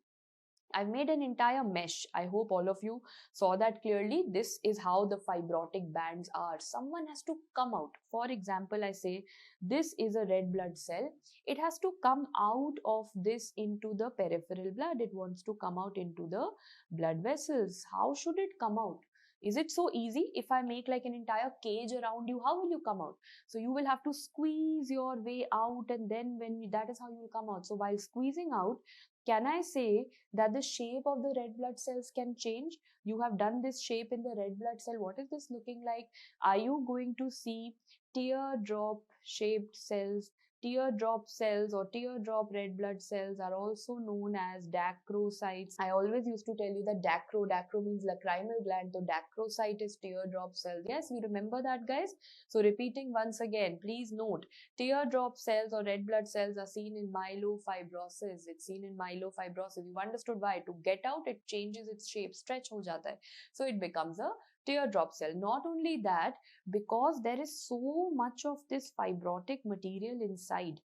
I've made an entire mesh. I hope all of you saw that clearly. This is how the fibrotic bands are. Someone has to come out. For example, I say this is a red blood cell. It has to come out of this into the peripheral blood. It wants to come out into the blood vessels. How should it come out? Is it so easy? If I make like an entire cage around you, how will you come out? So you will have to squeeze your way out, and then that is how you will come out. So while squeezing out, can I say that the shape of the red blood cells can change? You have done this shape in the red blood cell. What is this looking like? Are you going to see teardrop shaped cells teardrop cells or teardrop red blood cells are also known as dacrocytes. I always used to tell you that dacro means lacrimal gland, so dacrocyte is teardrop cells. Yes, you remember that, guys? So repeating once again, please note, teardrop cells or red blood cells are seen in myelofibrosis. It's seen in myelofibrosis. You've understood why. To get out, it changes its shape, stretch ho jata hai. So it becomes a teardrop cell. Not only that, because there is so much of this fibrotic material inside,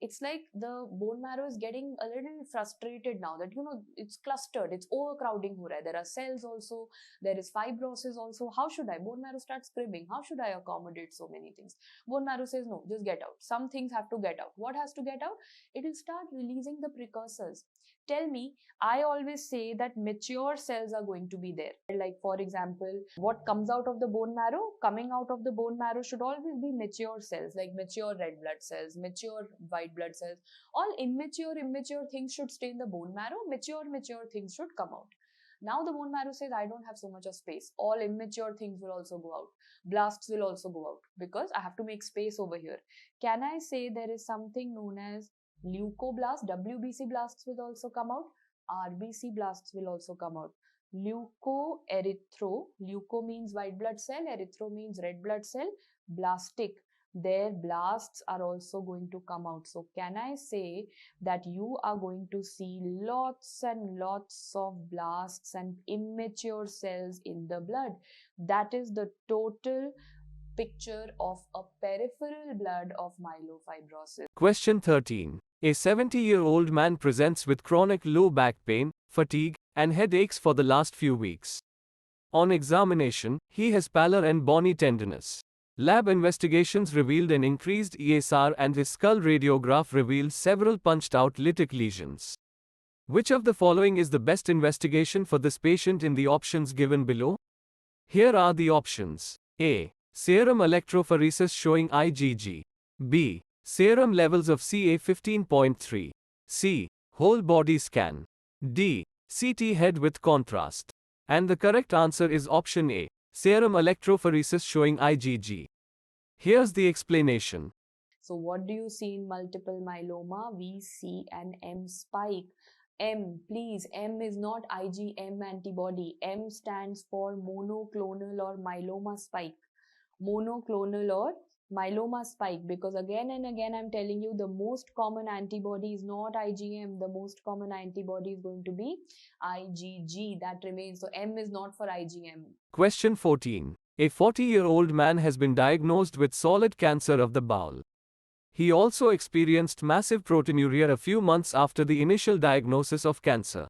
it's like the bone marrow is getting a little frustrated now that, it's clustered, it's overcrowding. There are cells also, there is fibrosis also. How should I? Bone marrow starts cribbing. How should I accommodate so many things? Bone marrow says, no, just get out. Some things have to get out. What has to get out? It will start releasing the precursors. Tell me, I always say that mature cells are going to be there. Like, for example, what comes out of the bone marrow? Coming out of the bone marrow should always be mature cells, like mature red blood cells, mature white blood cells. All immature things should stay in the bone marrow. Mature things should come out. Now the bone marrow says, I don't have so much of space. All immature things will also go out. Blasts will also go out because I have to make space over here. Can I say there is something known as leucoblast? WBC blasts will also come out. RBC blasts will also come out. Leuco means white blood cell, erythro means red blood cell, blastic, their blasts are also going to come out. So can I say that you are going to see lots and lots of blasts and immature cells in the blood? That is the total picture of a peripheral blood of myelofibrosis. Question 13. A 70-year-old man presents with chronic low back pain, fatigue, and headaches for the last few weeks. On examination, he has pallor and bony tenderness. Lab investigations revealed an increased ESR and his skull radiograph revealed several punched-out lytic lesions. Which of the following is the best investigation for this patient in the options given below? Here are the options. A. Serum electrophoresis showing IgG. B. Serum levels of CA15.3. C. Whole body scan. D. CT head with contrast. And the correct answer is option A. Serum electrophoresis showing IgG. Here's the explanation. So what do you see in multiple myeloma? We see an M spike. M, please, M is not IgM antibody. M stands for monoclonal or myeloma spike. Monoclonal or myeloma spike, because again and again I'm telling you, the most common antibody is not IgM. The most common antibody is going to be IgG. That remains. So M is not for IgM. Question 14. A 40-year-old man has been diagnosed with solid cancer of the bowel. He also experienced massive proteinuria a few months after the initial diagnosis of cancer.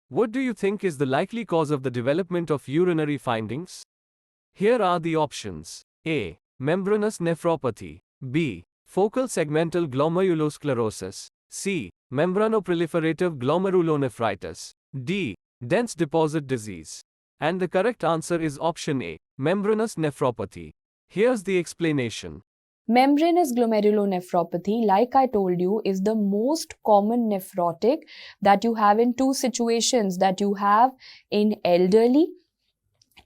What do you think is the likely cause of the development of urinary findings? Here are the options. A. Membranous nephropathy. B. Focal segmental glomerulosclerosis. C. Membranoproliferative glomerulonephritis. D. Dense deposit disease. And the correct answer is option A. Membranous nephropathy. Here's the explanation. Membranous glomerulonephropathy, like I told you, is the most common nephrotic that you have in two situations, that you have in elderly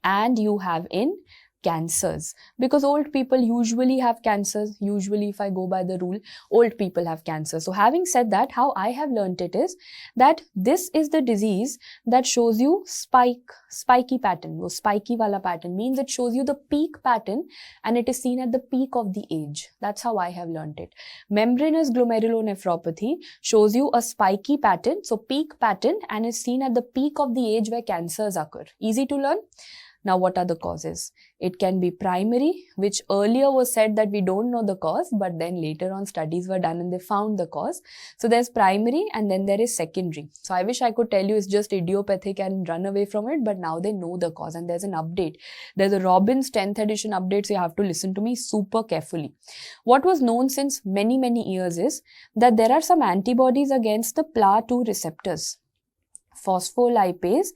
and you have in cancers, because old people usually have cancers. Usually, if I go by the rule, old people have cancer. So having said that, how I have learnt it is that this is the disease that shows you spiky pattern. वो spiky wala pattern means it shows you the peak pattern and it is seen at the peak of the age. That's how I have learnt it. Membranous glomerulonephropathy shows you a spiky pattern, so peak pattern, and is seen at the peak of the age where cancers occur. Easy to learn. Now, what are the causes? It can be primary, which earlier was said that we don't know the cause, but then later on studies were done and they found the cause. So there's primary and then there is secondary. So I wish I could tell you it's just idiopathic and run away from it, but now they know the cause and there's an update. There's a Robbins 10th edition update, so you have to listen to me super carefully. What was known since many, many years is that there are some antibodies against the PLA2 receptors. Phospholipase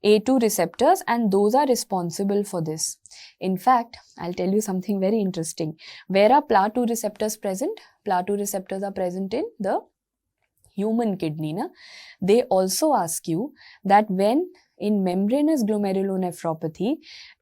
A2 receptors, and those are responsible for this. In fact, I'll tell you something very interesting. Where are PLA2 receptors present? PLA2 receptors are present in the human kidney. They also ask you that when in membranous glomerulonephropathy,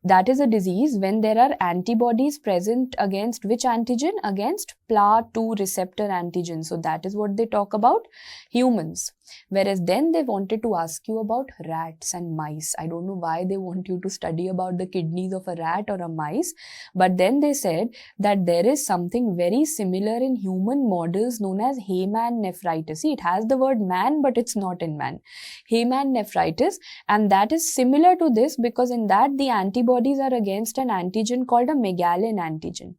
that is a disease when there are antibodies present against which antigen? Against PLA2 receptor antigen. So that is what they talk about, humans. Whereas then they wanted to ask you about rats and mice. I don't know why they want you to study about the kidneys of a rat or a mice, but then they said that there is something very similar in human models known as Hayman nephritis. See, it has the word man, but it's not in man. Hayman nephritis, and that is similar to this because in that the antibodies are against an antigen called a Megalin antigen.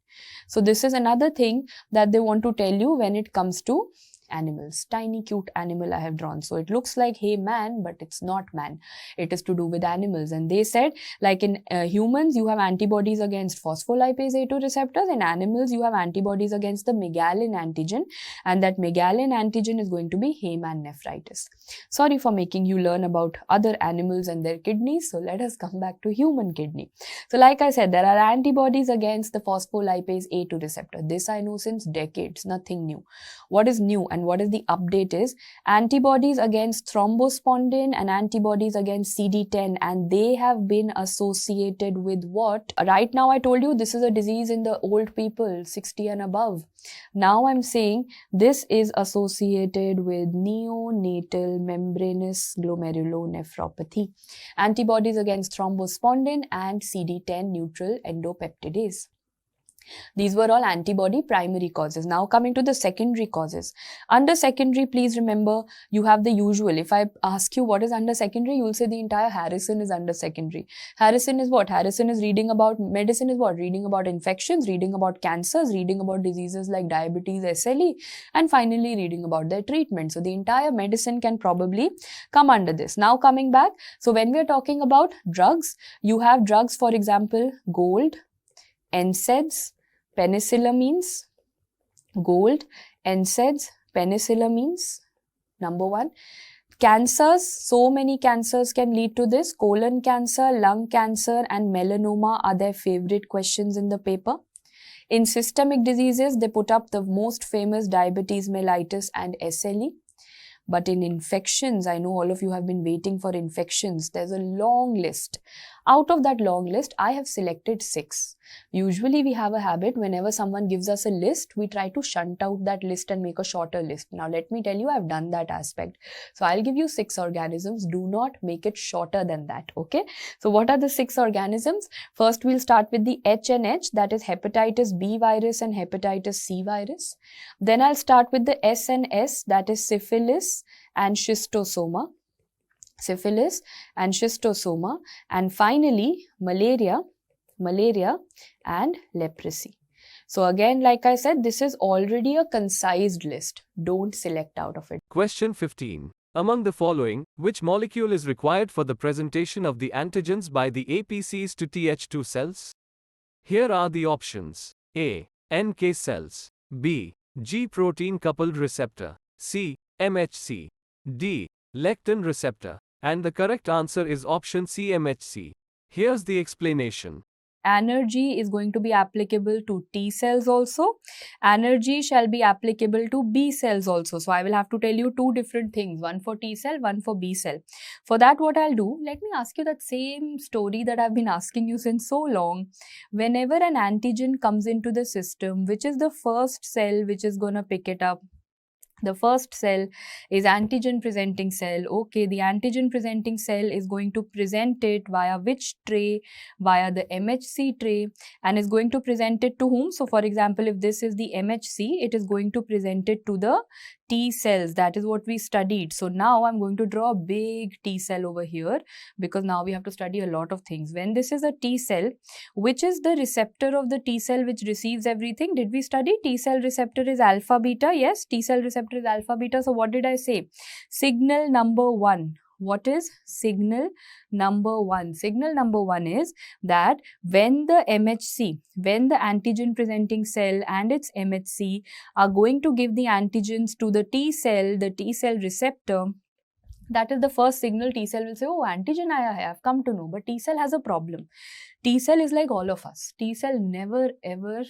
So this is another thing that they want to tell you when it comes to animals. Tiny cute animal I have drawn. So it looks like hey man, but it's not man. It is to do with animals. And they said like in humans you have antibodies against phospholipase A2 receptors. In animals you have antibodies against the Megalin antigen, and that Megalin antigen is going to be Hayman nephritis. Sorry for making you learn about other animals and their kidneys. So let us come back to human kidney. So like I said, there are antibodies against the phospholipase A2 receptor. This I know since decades, nothing new. What is new and what is the update is antibodies against thrombospondin and antibodies against CD10, and they have been associated with what? Right now I told you this is a disease in the old people 60 and above. Now I'm saying this is associated with neonatal membranous glomerulonephropathy. Antibodies against thrombospondin and CD10 neutral endopeptidase. These were all antibody primary causes. Now coming to the secondary causes. Under secondary, please remember you have the usual. If I ask you what is under secondary, you will say the entire Harrison is under secondary. Harrison is what? Harrison is reading about medicine is what? Reading about infections, reading about cancers, reading about diseases like diabetes, SLE, and finally reading about their treatment. So the entire medicine can probably come under this. Now coming back, so when we are talking about drugs, you have drugs, for example, gold, NSAIDs, penicillamines, gold, NSAIDs, penicillamines, number one. Cancers, so many cancers can lead to this. Colon cancer, lung cancer and melanoma are their favorite questions in the paper. In systemic diseases, they put up the most famous diabetes mellitus and SLE. But in infections, I know all of you have been waiting for infections. There's a long list. Out of that long list, I have selected 6. Usually we have a habit, whenever someone gives us a list, we try to shunt out that list and make a shorter list. Now let me tell you, I've done that aspect. So I'll give you 6 organisms. Do not make it shorter than that, okay? So what are the 6 organisms? First, we'll start with the H and H, that is hepatitis B virus and hepatitis C virus. Then I'll start with the S and S, that is syphilis and schistosoma. Syphilis and schistosoma, and finally malaria and leprosy. So again, like I said, this is already a concise list. Don't select out of it. Question 15. Among the following, which molecule is required for the presentation of the antigens by the APCs to Th2 cells? Here are the options. A. NK cells. B. G protein coupled receptor. C. MHC. D. Lectin receptor. And the correct answer is option C, MHC. Here's the explanation. Anergy is going to be applicable to T cells also. Anergy shall be applicable to B cells also. So I will have to tell you 2 different things, one for T cell, one for B cell. For that, what I'll do, let me ask you that same story that I've been asking you since so long. Whenever an antigen comes into the system, which is the first cell which is going to pick it up? The first cell is antigen presenting cell. Okay, the antigen presenting cell is going to present it via which tray? Via the MHC tray, and is going to present it to whom? So for example, if this is the MHC, it is going to present it to the T cells. That is what we studied. So now I'm going to draw a big T cell over here, because now we have to study a lot of things. When this is a T cell, which is the receptor of the T cell which receives everything? Did we study T cell receptor is alpha beta? Yes, T cell receptor is alpha beta. So what did I say? Signal number 1. What is signal number 1? Signal number 1 is that when the MHC, when the antigen presenting cell and its MHC are going to give the antigens to the T cell receptor, that is the first signal. T cell will say, oh, antigen I have come to know, but T cell has a problem. T cell is like all of us. T cell never ever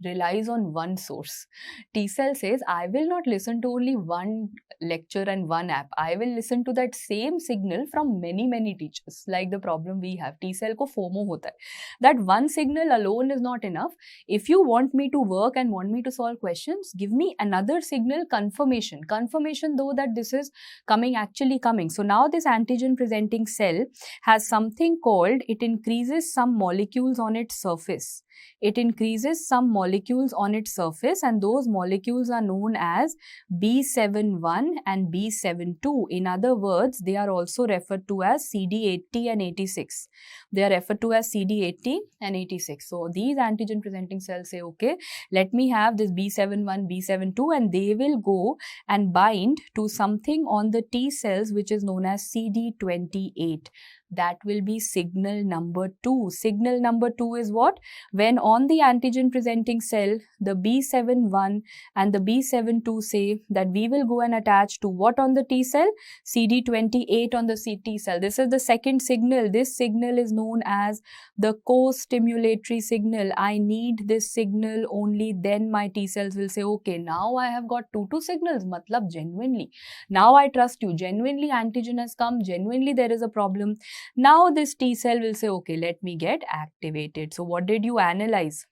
relies on one source. T cell says, I will not listen to only one lecture and one app. I will listen to that same signal from many teachers. Like the problem we have. T cell ko FOMO hota hai. That one signal alone is not enough. If you want me to work and want me to solve questions, give me another signal, confirmation. Confirmation though that this is actually coming. So now this antigen presenting cell has something called, it increases some molecules on its surface. It increases some molecules on its surface, and those molecules are known as B71 and B72. In other words, they are also referred to as CD80 and 86. They are referred to as CD80 and 86. So these antigen presenting cells say, okay, let me have this B71, B72, and they will go and bind to something on the T cells which is known as CD28. That will be signal number 2. Signal number 2 is what? When on the antigen presenting cell, the B71 and the B72 say that we will go and attach to what on the T cell? CD28 on the T cell. This is the second signal. This signal is known as the co-stimulatory signal. I need this signal, only then my T cells will say, okay, now I have got two signals. Matlab genuinely. Now I trust you. Genuinely antigen has come. Genuinely there is a problem. Now this T cell will say, okay, let me get activated. So what did you analyze?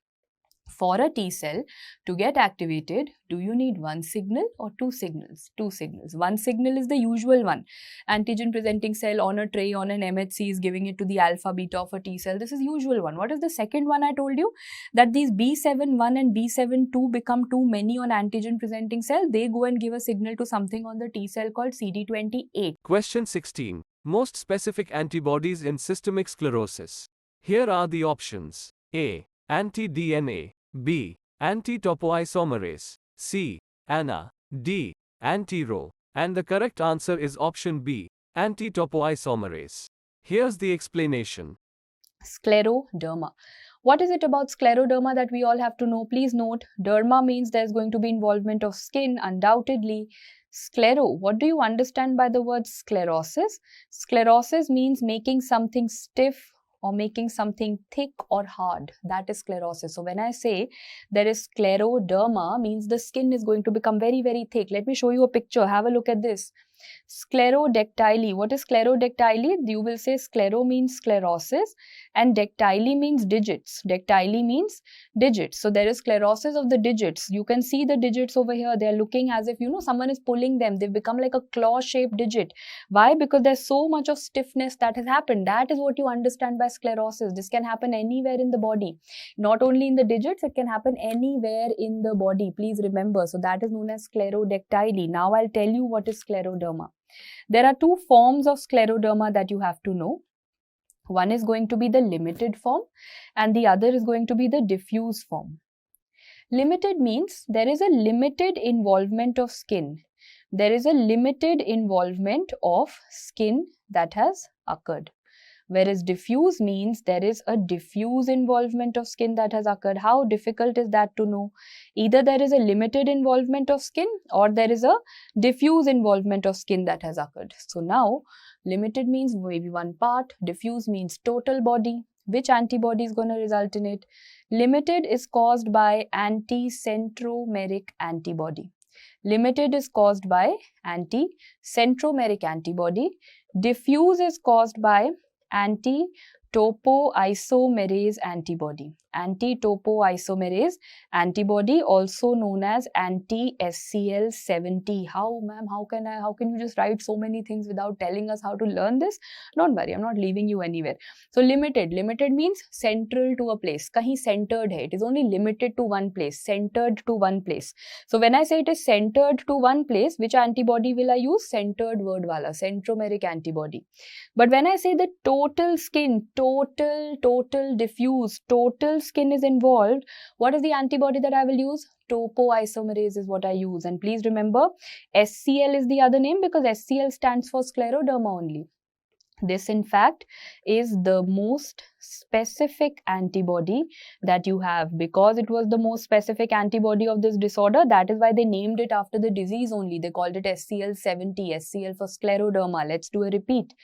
For a T cell to get activated, do you need one signal or two signals? Two signals. One signal is the usual one. Antigen presenting cell on a tray on an MHC is giving it to the alpha beta of a T cell. This is usual one. What is the second one I told you? That these B71 and B72 become too many on antigen presenting cell. They go and give a signal to something on the T cell called CD28. Question 16. Most specific antibodies in systemic sclerosis. Here are the options. A. Anti-DNA. B. Anti-topoisomerase. C. ANA. D. Anti-Rho. And the correct answer is option B. Anti-topoisomerase. Here's the explanation. Scleroderma. What is it about scleroderma that we all have to know? Please note, derma means there's going to be involvement of skin, undoubtedly. Sclero, what do you understand by the word sclerosis? Sclerosis means making something stiff or making something thick or hard. That is sclerosis. So when I say there is scleroderma, means the skin is going to become very thick. Let me show you a picture. Have a look at this. Sclerodactyly. What is sclerodactyly? You will say sclero means sclerosis and dactyly means digits. Dactyly means digits. So there is sclerosis of the digits. You can see the digits over here. They are looking as if, someone is pulling them. They've become like a claw-shaped digit. Why? Because there's so much of stiffness that has happened. That is what you understand by sclerosis. This can happen anywhere in the body. Not only in the digits, it can happen anywhere in the body. Please remember. So that is known as sclerodactyly. Now I'll tell you what is scleroderma. There are two forms of scleroderma that you have to know. One is going to be the limited form and the other is going to be the diffuse form. Limited means there is a limited involvement of skin. There is a limited involvement of skin that has occurred. Whereas diffuse means there is a diffuse involvement of skin that has occurred. How difficult is that to know? Either there is a limited involvement of skin or there is a diffuse involvement of skin that has occurred. So now, limited means maybe one part, diffuse means total body. Which antibody is going to result in it? Limited is caused by anti-centromeric antibody. Limited is caused by anti-centromeric antibody. Diffuse is caused by anti-topoisomerase antibody. Anti-topoisomerase antibody, also known as anti-SCL70. How, ma'am? How can you just write so many things without telling us how to learn this? Don't worry, I'm not leaving you anywhere. So limited means central to a place. Kahin centered hai. It is only limited to one place, centered to one place. So when I say it is centered to one place, which antibody will I use? Centered word wala, centromeric antibody. But when I say the total skin, total diffuse, total skin is involved, what is the antibody that I will use? Topoisomerase is what I use. And please remember, SCL is the other name because SCL stands for scleroderma only. This in fact is the most specific antibody that you have. Because it was the most specific antibody of this disorder, that is why they named it after the disease only. They called it SCL70, SCL for scleroderma. Let's do a repeat.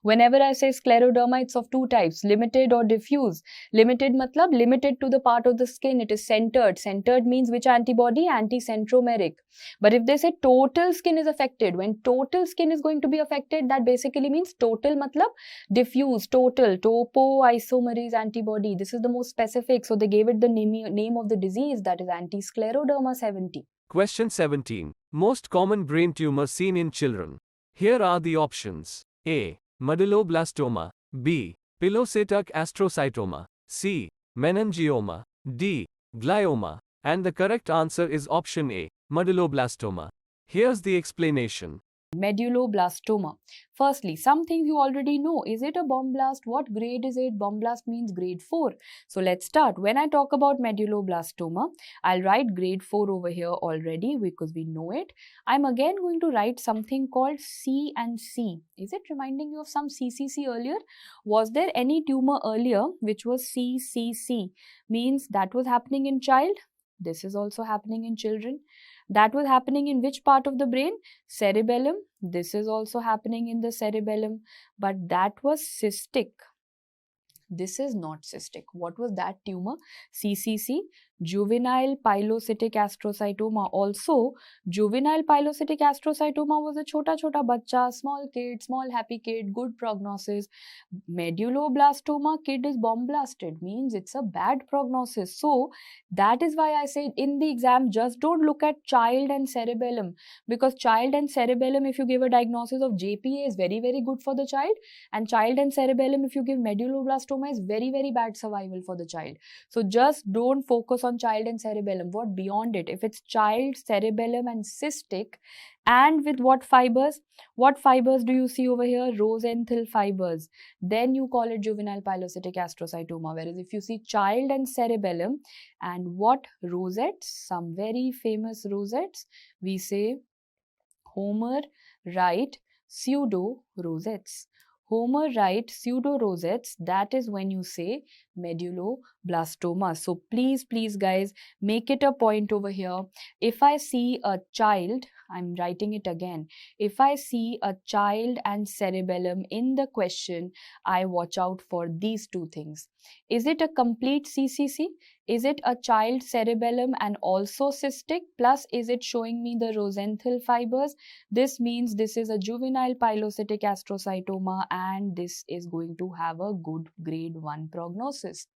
Whenever I say scleroderma, it's of two types, limited or diffuse. Limited matlab limited to the part of the skin, it is centered. Centered means which antibody? Anti-centromeric. But if they say total skin is affected, when total skin is going to be affected, that basically means total matlab diffuse, total, topoisomerase antibody. This is the most specific, so they gave it the name of the disease, that is anti-scleroderma 70. Question 17. Most common brain tumors seen in children. Here are the options. A. Medulloblastoma. B. Pilocytic astrocytoma. C. Meningioma. D. Glioma. And the correct answer is option A. Medulloblastoma. Here's the explanation. Medulloblastoma. Firstly, some things you already know. Is it a bomb blast? What grade is it? Bomb blast means grade 4. So let's start. When I talk about medulloblastoma, I'll write grade 4 over here already because we know it. I'm again going to write something called C and C. Is it reminding you of some CCC earlier? Was there any tumor earlier which was CCC? Means that was happening in child. This is also happening in children. That was happening in which part of the brain? Cerebellum. This is also happening in the cerebellum. But that was cystic. This is not cystic. What was that tumor? CCC, juvenile pilocytic astrocytoma. Also, juvenile pilocytic astrocytoma was a chota bacha, small kid, small happy kid, good prognosis. Medulloblastoma kid is bomb blasted, means it's a bad prognosis. So, that is why I said in the exam, just don't look at child and cerebellum, because child and cerebellum, if you give a diagnosis of JPA, is very, very good for the child, and child and cerebellum, if you give medulloblastoma, is very, very bad survival for the child. So just don't focus on child and cerebellum. What beyond it? If it's child, cerebellum and cystic, and with what fibers? What fibers do you see over here? Rosenthal fibers. Then you call it juvenile pilocytic astrocytoma. Whereas if you see child and cerebellum and what rosettes? Some very famous rosettes. We say Homer Wright pseudo rosettes. Homer Wright pseudo rosettes, that is when you say medulloblastoma. So please guys, make it a point over here. If I see a child, I'm writing it again. If I see a child and cerebellum in the question, I watch out for these two things. Is it a complete CCC? Is it a child cerebellum and also cystic? Plus, is it showing me the Rosenthal fibers? This means this is a juvenile pilocytic astrocytoma and this is going to have a good grade 1 prognosis.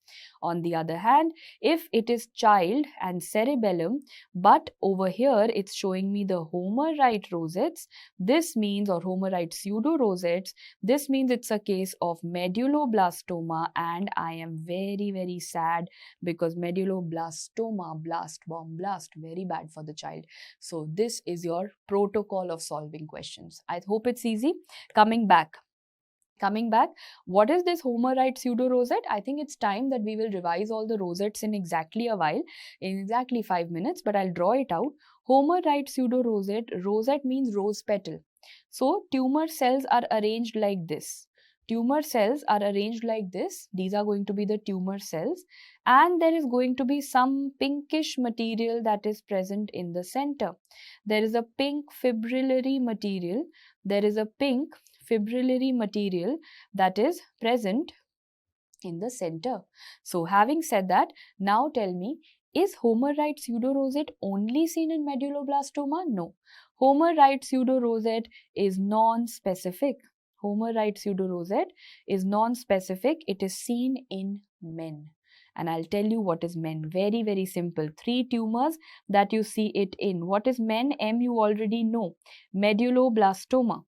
On the other hand, if it is child and cerebellum, but over here it's showing me the Homer Wright rosettes, this means, or Homer Wright pseudo rosettes, this means it's a case of medulloblastoma, and I am very, very sad because medulloblastoma, blast, bomb blast, very bad for the child. So this is your protocol of solving questions. I hope it's easy. Coming back, what is this Homer Wright pseudo rosette? I think it's time that we will revise all the rosettes in exactly a while, in exactly 5 minutes, but I'll draw it out. Homer Wright pseudo rosette, rosette means rose petal. So tumor cells are arranged like this. Tumor cells are arranged like this. These are going to be the tumor cells, and there is going to be some pinkish material that is present in the center. There is a pink fibrillary material. There is a pink fibrillary material that is present in the center. So having said that, now tell me, is Homer Wright pseudo rosette only seen in medulloblastoma? No. Homer Wright pseudo rosette is non-specific. Homer Wright pseudo rosette is non-specific. It is seen in men. And I'll tell you what is men. Very, very simple. 3 tumors that you see it in. What is men? M you already know. Medulloblastoma.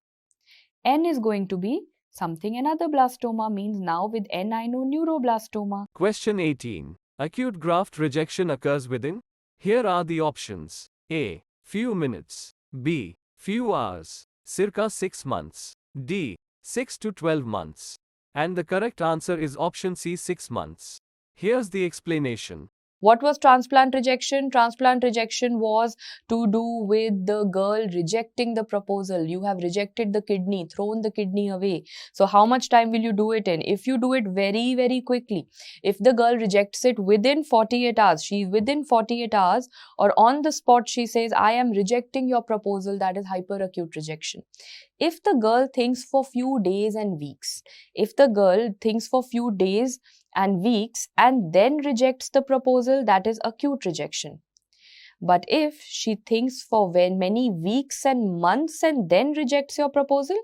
N is going to be something another blastoma, means now with N I know neuroblastoma. Question 18. Acute graft rejection occurs within? Here are the options. A. Few minutes. B. Few hours. Circa 6 months. D. 6 to 12 months. And the correct answer is option C, 6 months. Here's the explanation. What was transplant rejection? Transplant rejection was to do with the girl rejecting the proposal. You have rejected the kidney, thrown the kidney away. So how much time will you do it in? If you do it very, very quickly, if the girl rejects it within 48 hours, she's within 48 hours or on the spot, she says, I am rejecting your proposal, that is hyperacute rejection. If the girl thinks for few days and weeks, if the girl thinks for few days and weeks and then rejects the proposal, that is acute rejection. But if she thinks for many weeks and months and then rejects your proposal,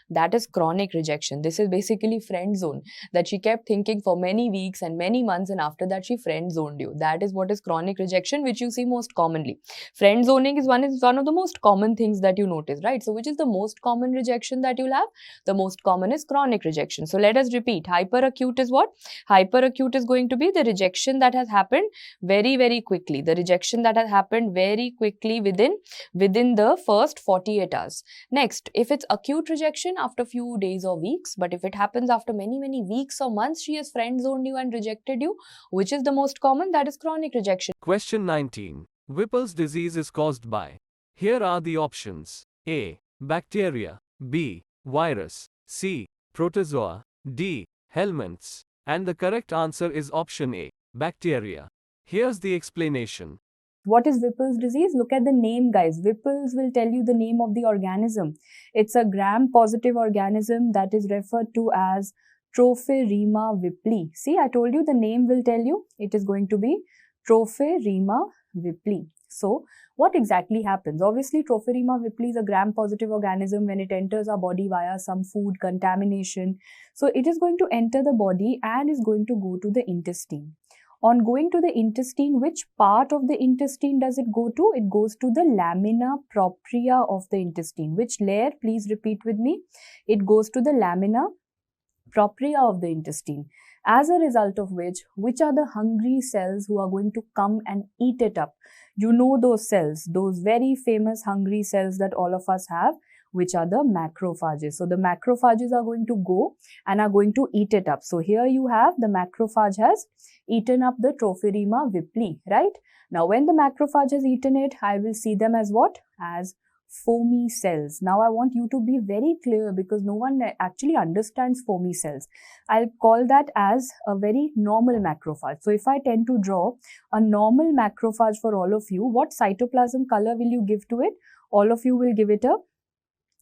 that is chronic rejection. This is basically friend zone, that she kept thinking for many weeks and many months and after that she friend zoned you. That is what is chronic rejection, which you see most commonly. Friend zoning is one of the most common things that you notice, right? So which is the most common rejection that you'll have? The most common is chronic rejection. So let us repeat. Hyperacute is what? Hyperacute is going to be the rejection that has happened very, very quickly. The rejection that has happened very quickly within the first 48 hours. Next, if it's acute rejection after few days or weeks, but if it happens after many, many weeks or months, she has friend zoned you and rejected you, which is the most common? That is chronic rejection. Question 19. Whipple's disease is caused by. Here are the options. A. Bacteria. B. Virus. C. Protozoa. D. Helminths. And the correct answer is option A. Bacteria. Here's the explanation. What is Whipple's disease? Look at the name, guys. Whipple's will tell you the name of the organism. It's a gram-positive organism that is referred to as Trophirema whipplei. See, I told you the name will tell you. It is going to be Trophirema whipplei. So, what exactly happens? Obviously, Trophirema whipplei is a gram-positive organism when it enters our body via some food contamination. So, it is going to enter the body and is going to go to the intestine. On going to the intestine, which part of the intestine does it go to? It goes to the lamina propria of the intestine. Which layer? Please repeat with me. It goes to the lamina propria of the intestine. As a result of which are the hungry cells who are going to come and eat it up? You know those cells, those very famous hungry cells that all of us have, which are the macrophages. So the macrophages are going to go and are going to eat it up. So here you have the macrophage has eaten up the Trophirema whipplei, right? Now when the macrophage has eaten it, I will see them as what? As foamy cells. Now I want you to be very clear because no one actually understands foamy cells. I'll call that as a very normal macrophage. So if I tend to draw a normal macrophage for all of you, what cytoplasm color will you give to it? All of you will give it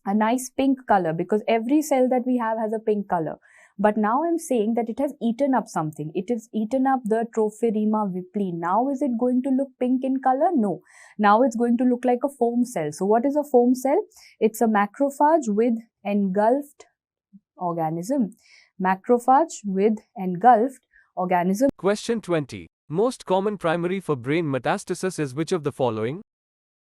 a nice pink color because every cell that we have has a pink color. But now I'm saying that it has eaten up something. It has eaten up the Trophirema whipplei. Now is it going to look pink in color? No. Now it's going to look like a foam cell. So what is a foam cell? It's a macrophage with engulfed organism. Macrophage with engulfed organism. Question 20. Most common primary for brain metastasis is which of the following?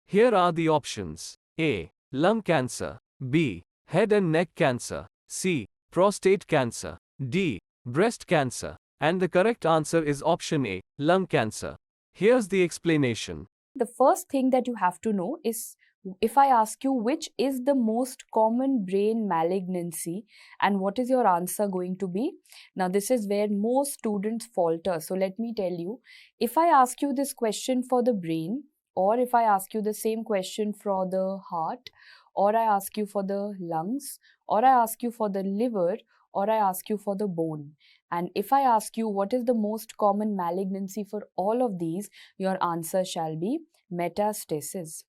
Here are the options. A. Lung cancer. B. Head and neck cancer. C. Prostate cancer. D. Breast cancer. And the correct answer is option A. Lung cancer. Here's the explanation. The first thing that you have to know is, if I ask you which is the most common brain malignancy and what is your answer going to be? Now this is where most students falter. So let me tell you, if I ask you this question for the brain, or if I ask you the same question for the heart, or I ask you for the lungs, or I ask you for the liver, or I ask you for the bone. And if I ask you what is the most common malignancy for all of these, your answer shall be metastasis.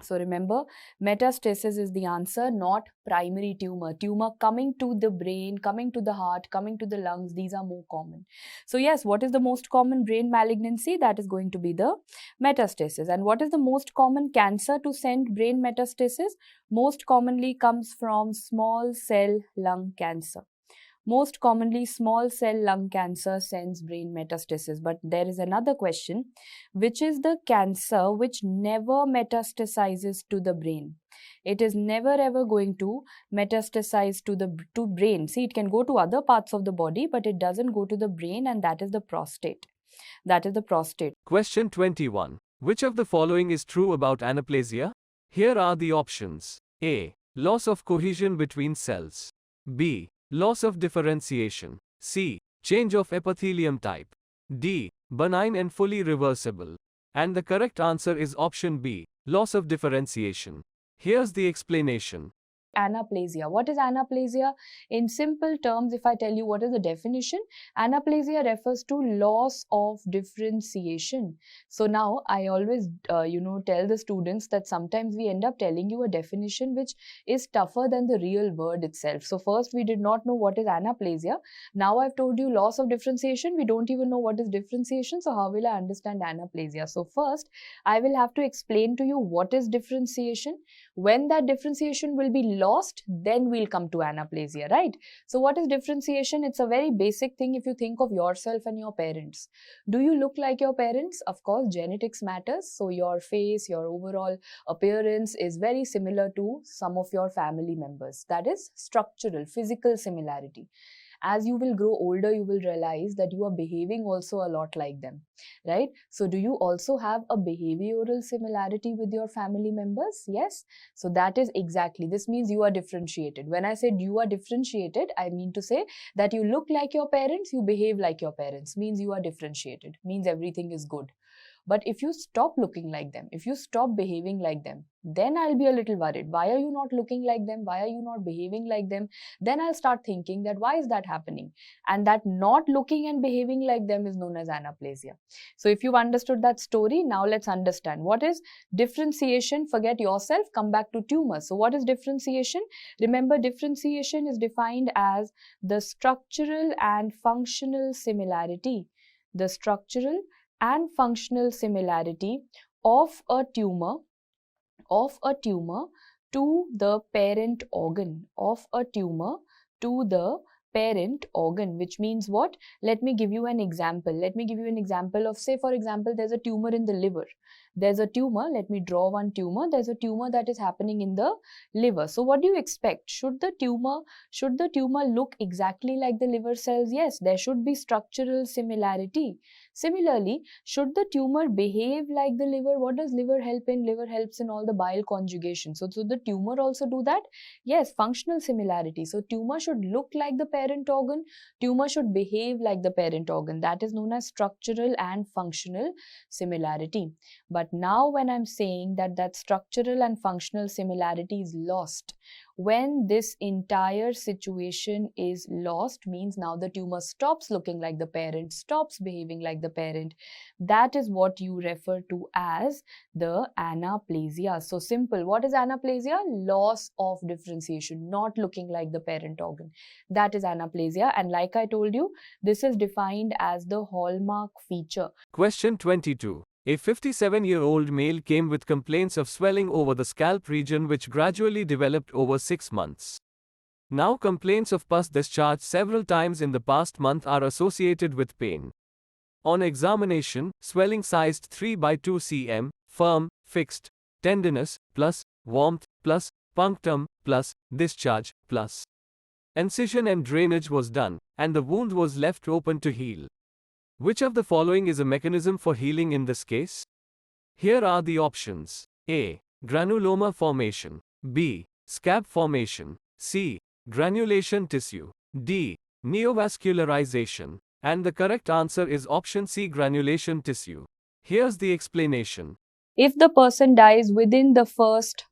So remember, metastasis is the answer, not primary tumor. Tumor coming to the brain, coming to the heart, coming to the lungs, these are more common. So yes, what is the most common brain malignancy? That is going to be the metastasis. And what is the most common cancer to send brain metastasis? Most commonly comes from small cell lung cancer. Most commonly, small cell lung cancer sends brain metastasis. But there is another question, which is the cancer which never metastasizes to the brain? It is never ever going to metastasize to brain. See, it can go to other parts of the body, but it doesn't go to the brain, and that is the prostate. That is the prostate. Question 21. Which of the following is true about anaplasia? Here are the options. A. Loss of cohesion between cells. B. Loss of differentiation. C. Change of epithelium type. D. benign and fully reversible. And the correct answer is option B, loss of differentiation. Here's the explanation. Anaplasia. What is anaplasia? In simple terms, if I tell you what is the definition, anaplasia refers to loss of differentiation. So now I always, tell the students that sometimes we end up telling you a definition which is tougher than the real word itself. So first we did not know what is anaplasia. Now I've told you loss of differentiation. We don't even know what is differentiation. So how will I understand anaplasia? So first I will have to explain to you what is differentiation. When that differentiation will be lost, then we'll come to anaplasia, right? So what is differentiation? It's a very basic thing if you think of yourself and your parents. Do you look like your parents? Of course, genetics matters. So your face, your overall appearance is very similar to some of your family members. That is structural, physical similarity. As you will grow older, you will realize that you are behaving also a lot like them, right? So do you also have a behavioral similarity with your family members? Yes. So that is exactly, this means you are differentiated. When I said you are differentiated, I mean to say that you look like your parents, you behave like your parents, means you are differentiated, means everything is good. But if you stop looking like them, if you stop behaving like them, then I'll be a little worried. Why are you not looking like them? Why are you not behaving like them? Then I'll start thinking that why is that happening? And that not looking and behaving like them is known as anaplasia. So if you've understood that story, now let's understand what is differentiation. Forget yourself, come back to tumors. So what is differentiation? Remember, differentiation is defined as the structural and functional similarity. The structural and functional similarity of a tumor to the parent organ, which means what? Let me give you an example. Of, say, for example, there's a tumor in the liver. There's a tumor, let me draw one tumor. There's a tumor that is happening in the liver. So what do you expect? Should the tumor look exactly like the liver cells? Yes, there should be structural similarity. Similarly, should the tumor behave like the liver? What does liver help in? Liver helps in all the bile conjugation. So the tumor also do that? Yes, functional similarity. So tumor should look like the parent organ. Tumor should behave like the parent organ. That is known as structural and functional similarity. But now when I'm saying that structural and functional similarity is lost, when this entire situation is lost, means now the tumor stops looking like the parent, stops behaving like the parent. That is what you refer to as the anaplasia. So simple. What is anaplasia? Loss of differentiation, not looking like the parent organ. That is anaplasia. And like I told you, this is defined as the hallmark feature. Question 22. A 57-year-old male came with complaints of swelling over the scalp region which gradually developed over 6 months. Now complaints of pus discharge several times in the past month are associated with pain. On examination, swelling sized 3 by 2 cm, firm, fixed, tenderness, plus, warmth, plus, punctum, plus, discharge, plus. Incision and drainage was done, and the wound was left open to heal. Which of the following is a mechanism for healing in this case? Here are the options. A. Granuloma formation. B. Scab formation. C. Granulation tissue. D. Neovascularization. And the correct answer is option C, granulation tissue. Here's the explanation. If the person dies within the first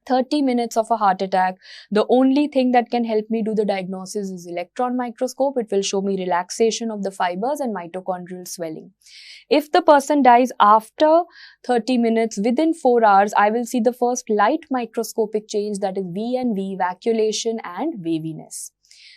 30 minutes of a heart attack, the only thing that can help me do the diagnosis is electron microscope. It will show me relaxation of the fibers and mitochondrial swelling. If the person dies after 30 minutes, within 4 hours, I will see the first light microscopic change, that is V&V, vacuolation and waviness.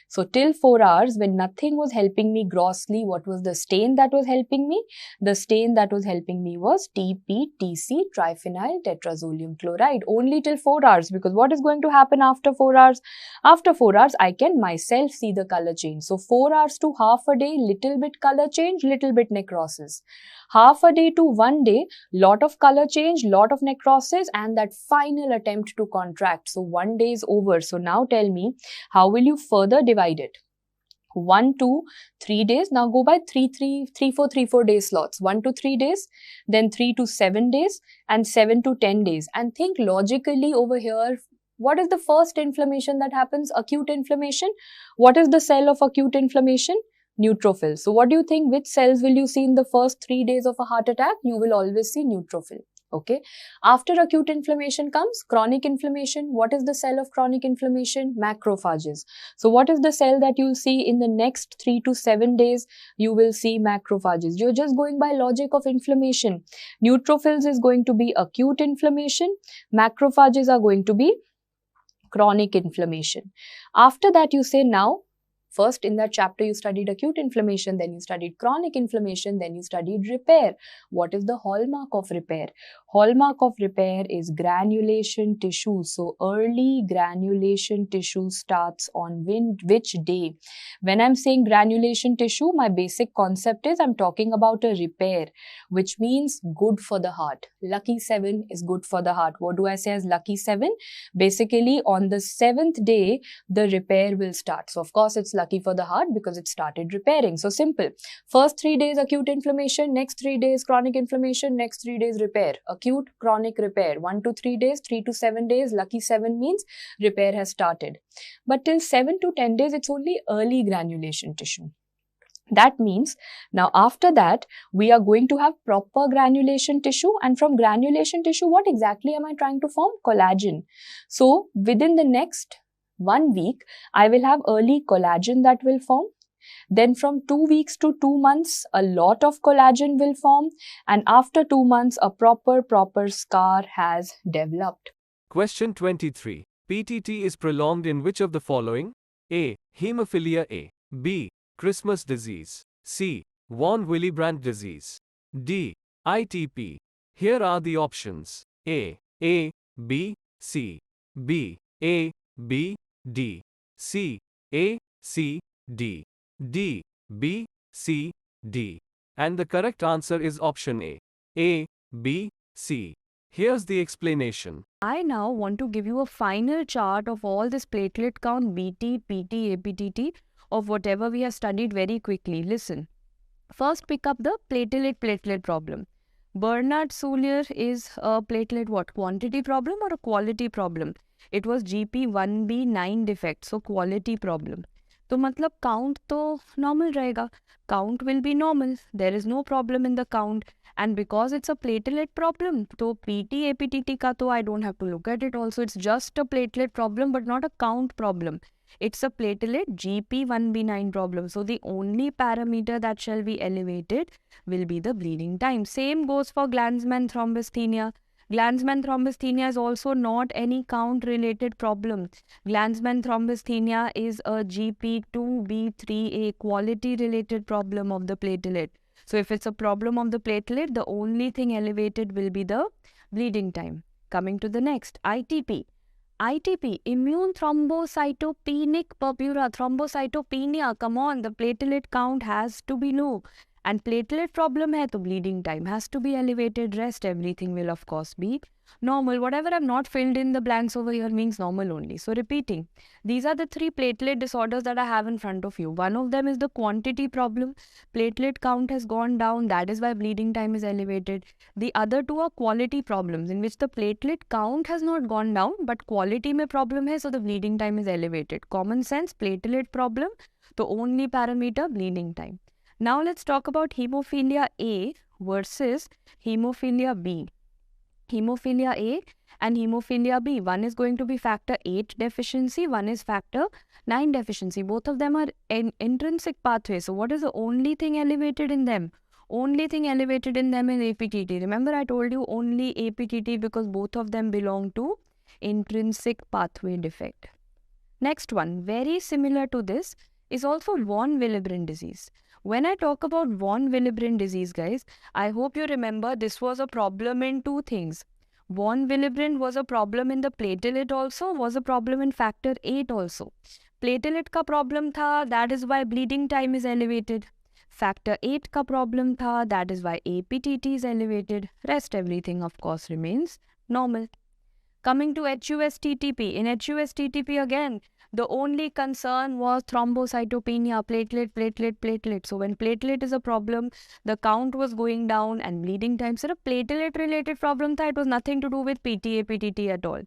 So till 4 hours, when nothing was helping me grossly, what was the stain that was helping me? The stain that was helping me was TPTC, triphenyl tetrazolium chloride, only till 4 hours, because what is going to happen after 4 hours? After 4 hours, I can myself see the color change. So 4 hours to half a day, little bit color change, little bit necrosis. Half a day to 1 day, lot of color change, lot of necrosis, and that final attempt to contract. So 1 day is over. So now tell me, how will you further divide it? 1 to 3 days. Now go by 3-4 day slots. 1 to 3 days, then 3 to 7 days, and 7 to 10 days. And think logically over here. What is the first inflammation that happens? Acute inflammation. What is the cell of acute inflammation? Neutrophils. So what do you think? Which cells will you see in the first 3 days of a heart attack? You will always see neutrophil. Okay. After acute inflammation comes chronic inflammation. What is the cell of chronic inflammation? Macrophages. So what is the cell that you'll see in the next 3 to 7 days? You will see macrophages. You're just going by logic of inflammation. Neutrophils is going to be acute inflammation. Macrophages are going to be chronic inflammation. After that, you say now, first in that chapter you studied acute inflammation, then you studied chronic inflammation, then you studied repair. What is the hallmark of repair? Hallmark of repair is granulation tissue. So early granulation tissue starts on which day? When I'm saying granulation tissue, my basic concept is I'm talking about a repair, which means good for the heart. Lucky 7 is good for the heart. What do I say as lucky 7? Basically on the 7th day, the repair will start. So of course it's lucky for the heart because it started repairing. So simple. First 3 days acute inflammation, next 3 days chronic inflammation, next 3 days repair. Acute, chronic, repair. 1 to 3 days, 3 to 7 days, lucky 7 means repair has started. But till 7 to 10 days, it's only early granulation tissue. That means now after that, we are going to have proper granulation tissue, and from granulation tissue, what exactly am I trying to form? Collagen. So within the next 1 week, I will have early collagen that will form. Then from 2 weeks to 2 months, a lot of collagen will form. And after 2 months, a proper scar has developed. Question 23. PTT is prolonged in which of the following? A. Hemophilia A. B. Christmas disease. C. Von Willebrand disease. D. ITP. Here are the options. A, B, C, B, A, B, D, C, A, C, D, D, B, C, D. And the correct answer is option A, B, C. Here's the explanation. I now want to give you a final chart of all this platelet count, BT, PT, APTT, of whatever we have studied very quickly. Listen. First, pick up the platelet problem. Bernard-Soulier is a platelet what? Quantity problem or a quality problem? It was GP1B9 defect, so quality problem. तो मतलब count तो normal रहेगा. Count will be normal. There is no problem in the count. And because it's a platelet problem, तो PT, APTT का तो I don't have to look at it also. It's just a platelet problem but not a count problem. It's a platelet GP1B9 problem. So the only parameter that shall be elevated will be the bleeding time. Same goes for Glanzmann thrombasthenia. Glanzmann thrombasthenia is also not any count related problem. Glanzmann thrombasthenia is a GP2B3A quality related problem of the platelet. So if it's a problem of the platelet, the only thing elevated will be the bleeding time. Coming to the next, ITP. ITP, immune thrombocytopenic purpura, thrombocytopenia, come on, the platelet count has to be low. And platelet problem hai, to bleeding time has to be elevated, rest everything will of course be normal. Whatever I've not filled in the blanks over here means normal only. So repeating, these are the 3 platelet disorders that I have in front of you. One of them is the quantity problem. Platelet count has gone down, that is why bleeding time is elevated. The other 2 are quality problems in which the platelet count has not gone down but quality mein problem hai, so the bleeding time is elevated. Common sense, platelet problem, the only parameter bleeding time. Now let's talk about hemophilia A versus hemophilia B. Hemophilia A and hemophilia B. One is going to be factor 8 deficiency, one is factor 9 deficiency. Both of them are intrinsic pathway. So what is the only thing elevated in them? Only thing elevated in them is APTT. Remember I told you only APTT because both of them belong to intrinsic pathway defect. Next one, very similar to this, is also von Willebrand disease. When I talk about von Willebrand disease, guys, I hope you remember this was a problem in 2 things. Von Willebrand was a problem in the platelet also, was a problem in factor 8 also. Platelet ka problem tha, that is why bleeding time is elevated. Factor 8 ka problem tha, that is why APTT is elevated. Rest everything of course remains normal. Coming to HUS-TTP. In HUS-TTP again, the only concern was thrombocytopenia, platelet. So when platelet is a problem, the count was going down and bleeding time. So a platelet related problem tha, it was nothing to do with PT, APTT at all.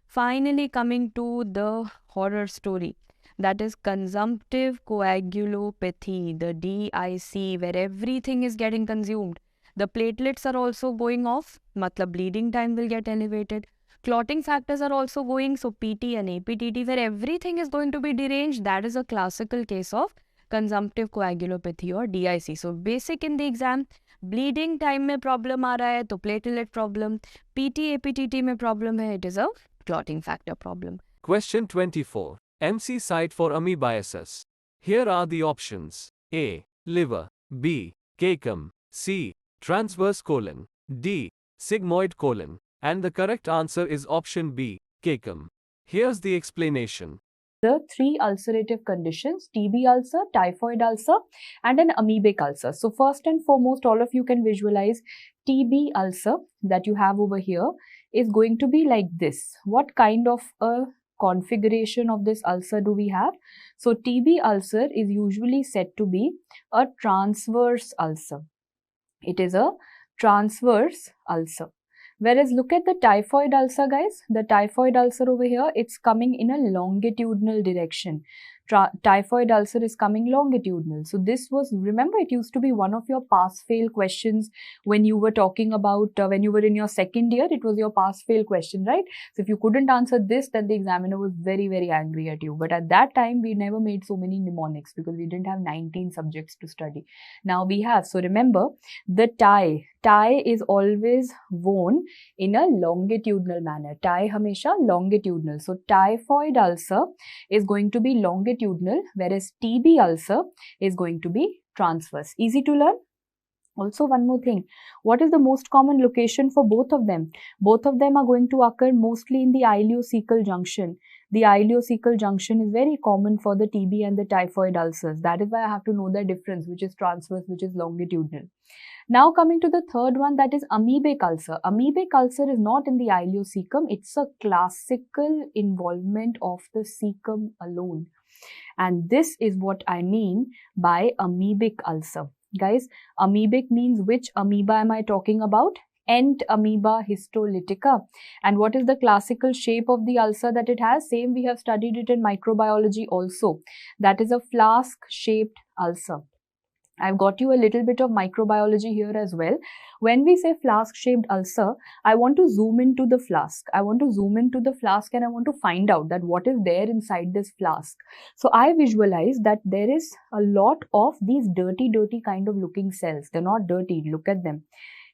Finally coming to the horror story. That is consumptive coagulopathy, the DIC, where everything is getting consumed. The platelets are also going off, matlab bleeding time will get elevated. Clotting factors are also going, so PT and APTT, where everything is going to be deranged. That is a classical case of consumptive coagulopathy or DIC. So basic in the exam, bleeding time में problem आ रहा है तो platelet problem, PT APTT में problem है, it is a clotting factor problem. Question 24. MC site for amoebiasis. Here are the options. A. Liver. B. Cecum. C. Transverse colon. D. Sigmoid colon. And the correct answer is option B. Cecum. Here's the explanation. The three ulcerative conditions, TB ulcer, typhoid ulcer, and an amoebic ulcer. So first and foremost, all of you can visualize TB ulcer that you have over here is going to be like this. What kind of a configuration of this ulcer do we have? So TB ulcer is usually said to be a transverse ulcer. It is a transverse ulcer. Whereas look at the typhoid ulcer, guys. The typhoid ulcer over here, it's coming in a longitudinal direction. Typhoid ulcer is coming longitudinal. So this was, remember, it used to be one of your pass-fail questions when you were talking about, when you were in your second year, it was your pass-fail question, right? So if you couldn't answer this, then the examiner was very, very angry at you. But at that time, we never made so many mnemonics because we didn't have 19 subjects to study. Now we have. So remember, the tie is always worn in a longitudinal manner. Tie hamesha longitudinal. So typhoid ulcer is going to be longitudinal, whereas TB ulcer is going to be transverse. Easy to learn. Also, one more thing. What is the most common location for both of them? Both of them are going to occur mostly in the ileocecal junction. The ileocecal junction is very common for the TB and the typhoid ulcers. That is why I have to know the difference, which is transverse, which is longitudinal. Now coming to the third one, that is amoebic ulcer. Amoebic ulcer is not in the ileocecum. It's a classical involvement of the cecum alone. And this is what I mean by amoebic ulcer. Guys, amoebic means which amoeba am I talking about? Entamoeba histolytica. And what is the classical shape of the ulcer that it has? Same, we have studied it in microbiology also. That is a flask-shaped ulcer. I've got you a little bit of microbiology here as well. When we say flask-shaped ulcer, I want to zoom into the flask. I want to zoom into the flask and I want to find out that what is there inside this flask. So I visualize that there is a lot of these dirty kind of looking cells. They're not dirty. Look at them.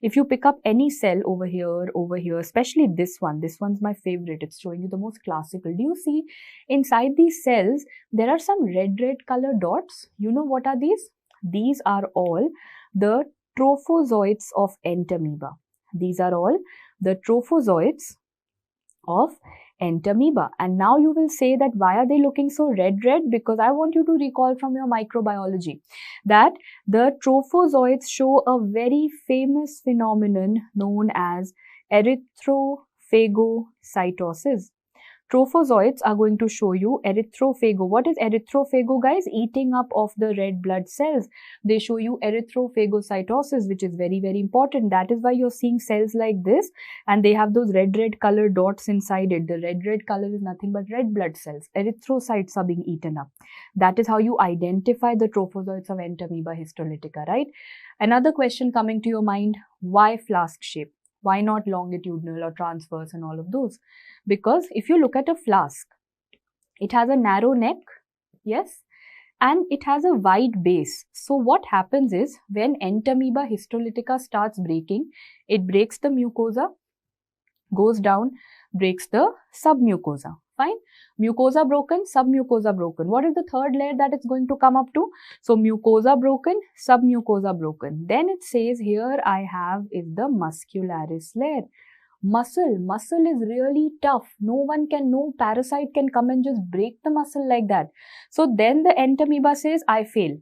If you pick up any cell over here, especially this one's my favorite. It's showing you the most classical. Do you see inside these cells, there are some red color dots? You know what are these? These are all the trophozoites of entamoeba. These are all the trophozoites of entamoeba. And now you will say that why are they looking so red? Because I want you to recall from your microbiology that the trophozoites show a very famous phenomenon known as erythrophagocytosis. Trophozoites are going to show you erythrophago. What is erythrophago, guys? Eating up of the red blood cells. They show you erythrophagocytosis, which is very, very important. That is why you're seeing cells like this and they have those red color dots inside it. The red color is nothing but red blood cells. Erythrocytes are being eaten up. That is how you identify the trophozoites of entamoeba histolytica, right? Another question coming to your mind, why flask shape? Why not longitudinal or transverse and all of those? Because if you look at a flask, it has a narrow neck, yes, and it has a wide base. So what happens is when entamoeba histolytica starts breaking, it breaks the mucosa, goes down, breaks the submucosa. Fine. Mucosa broken, submucosa broken. What is the third layer that it's going to come up to? So mucosa broken, submucosa broken. Then it says here I have is the muscularis layer. Muscle is really tough. No parasite can come and just break the muscle like that. So then the entamoeba says, I fail.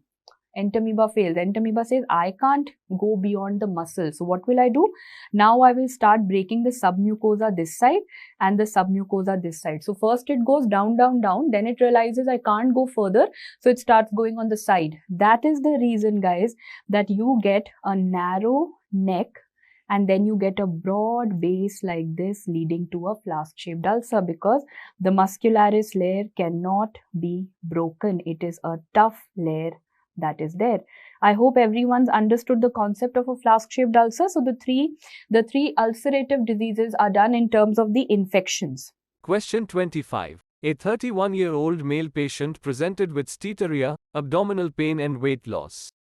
Entamoeba fails. Entamoeba says, I can't go beyond the muscle. So what will I do? Now I will start breaking the submucosa this side and the submucosa this side. So first it goes down. Then it realizes I can't go further. So it starts going on the side. That is the reason, guys, that you get a narrow neck and then you get a broad base like this leading to a flask-shaped ulcer because the muscularis layer cannot be broken. It is a tough layer that is there. I hope everyone's understood the concept of a flask-shaped ulcer. So the three ulcerative diseases are done in terms of the infections. Question 25. A 31-year-old male patient presented with steatorrhea, abdominal pain and weight loss.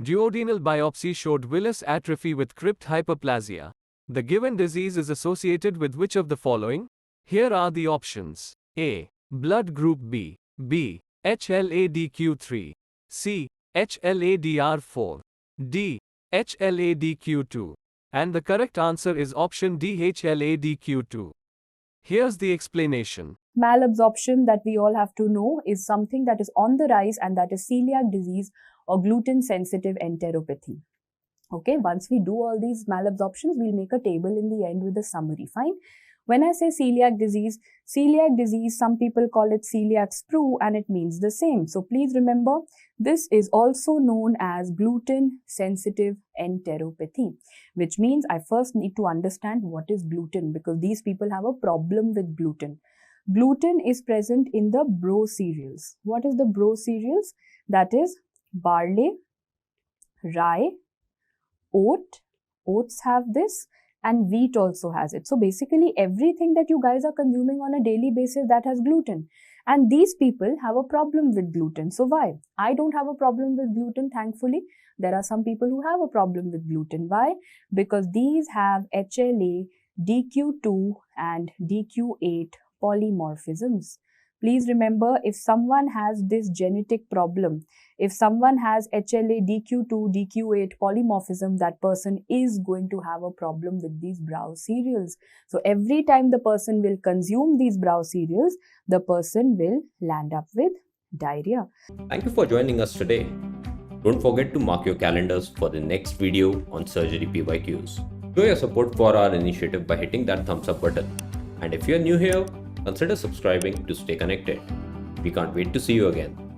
Duodenal biopsy showed villus atrophy with crypt hyperplasia. The given disease is associated with which of the following? Here are the options. A. Blood group B. B. HLA-DQ3. C. HLA-DR4. D. HLA-DQ2. And the correct answer is option D, HLA-DQ2. Here's the explanation. Malabsorption that we all have to know is something that is on the rise, and that is celiac disease or gluten-sensitive enteropathy. Okay, once we do all these malabsorptions, we'll make a table in the end with a summary. Fine. When I say celiac disease, some people call it celiac sprue, and it means the same. So please remember, this is also known as gluten-sensitive enteropathy, which means I first need to understand what is gluten, because these people have a problem with gluten. Gluten is present in the bro cereals. What is the bro cereals? That is barley, rye, oats have this, and wheat also has it. So basically everything that you guys are consuming on a daily basis that has gluten. And these people have a problem with gluten. So why? I don't have a problem with gluten, thankfully. There are some people who have a problem with gluten. Why? Because these have HLA, DQ2 and DQ8 polymorphisms. Please remember, if someone has this genetic problem, if someone has HLA, DQ2, DQ8 polymorphism, that person is going to have a problem with these brow cereals. So every time the person will consume these brow cereals, the person will land up with diarrhea. Thank you for joining us today. Don't forget to mark your calendars for the next video on surgery PYQs. Show your support for our initiative by hitting that thumbs up button. And if you're new here, consider subscribing to stay connected. We can't wait to see you again.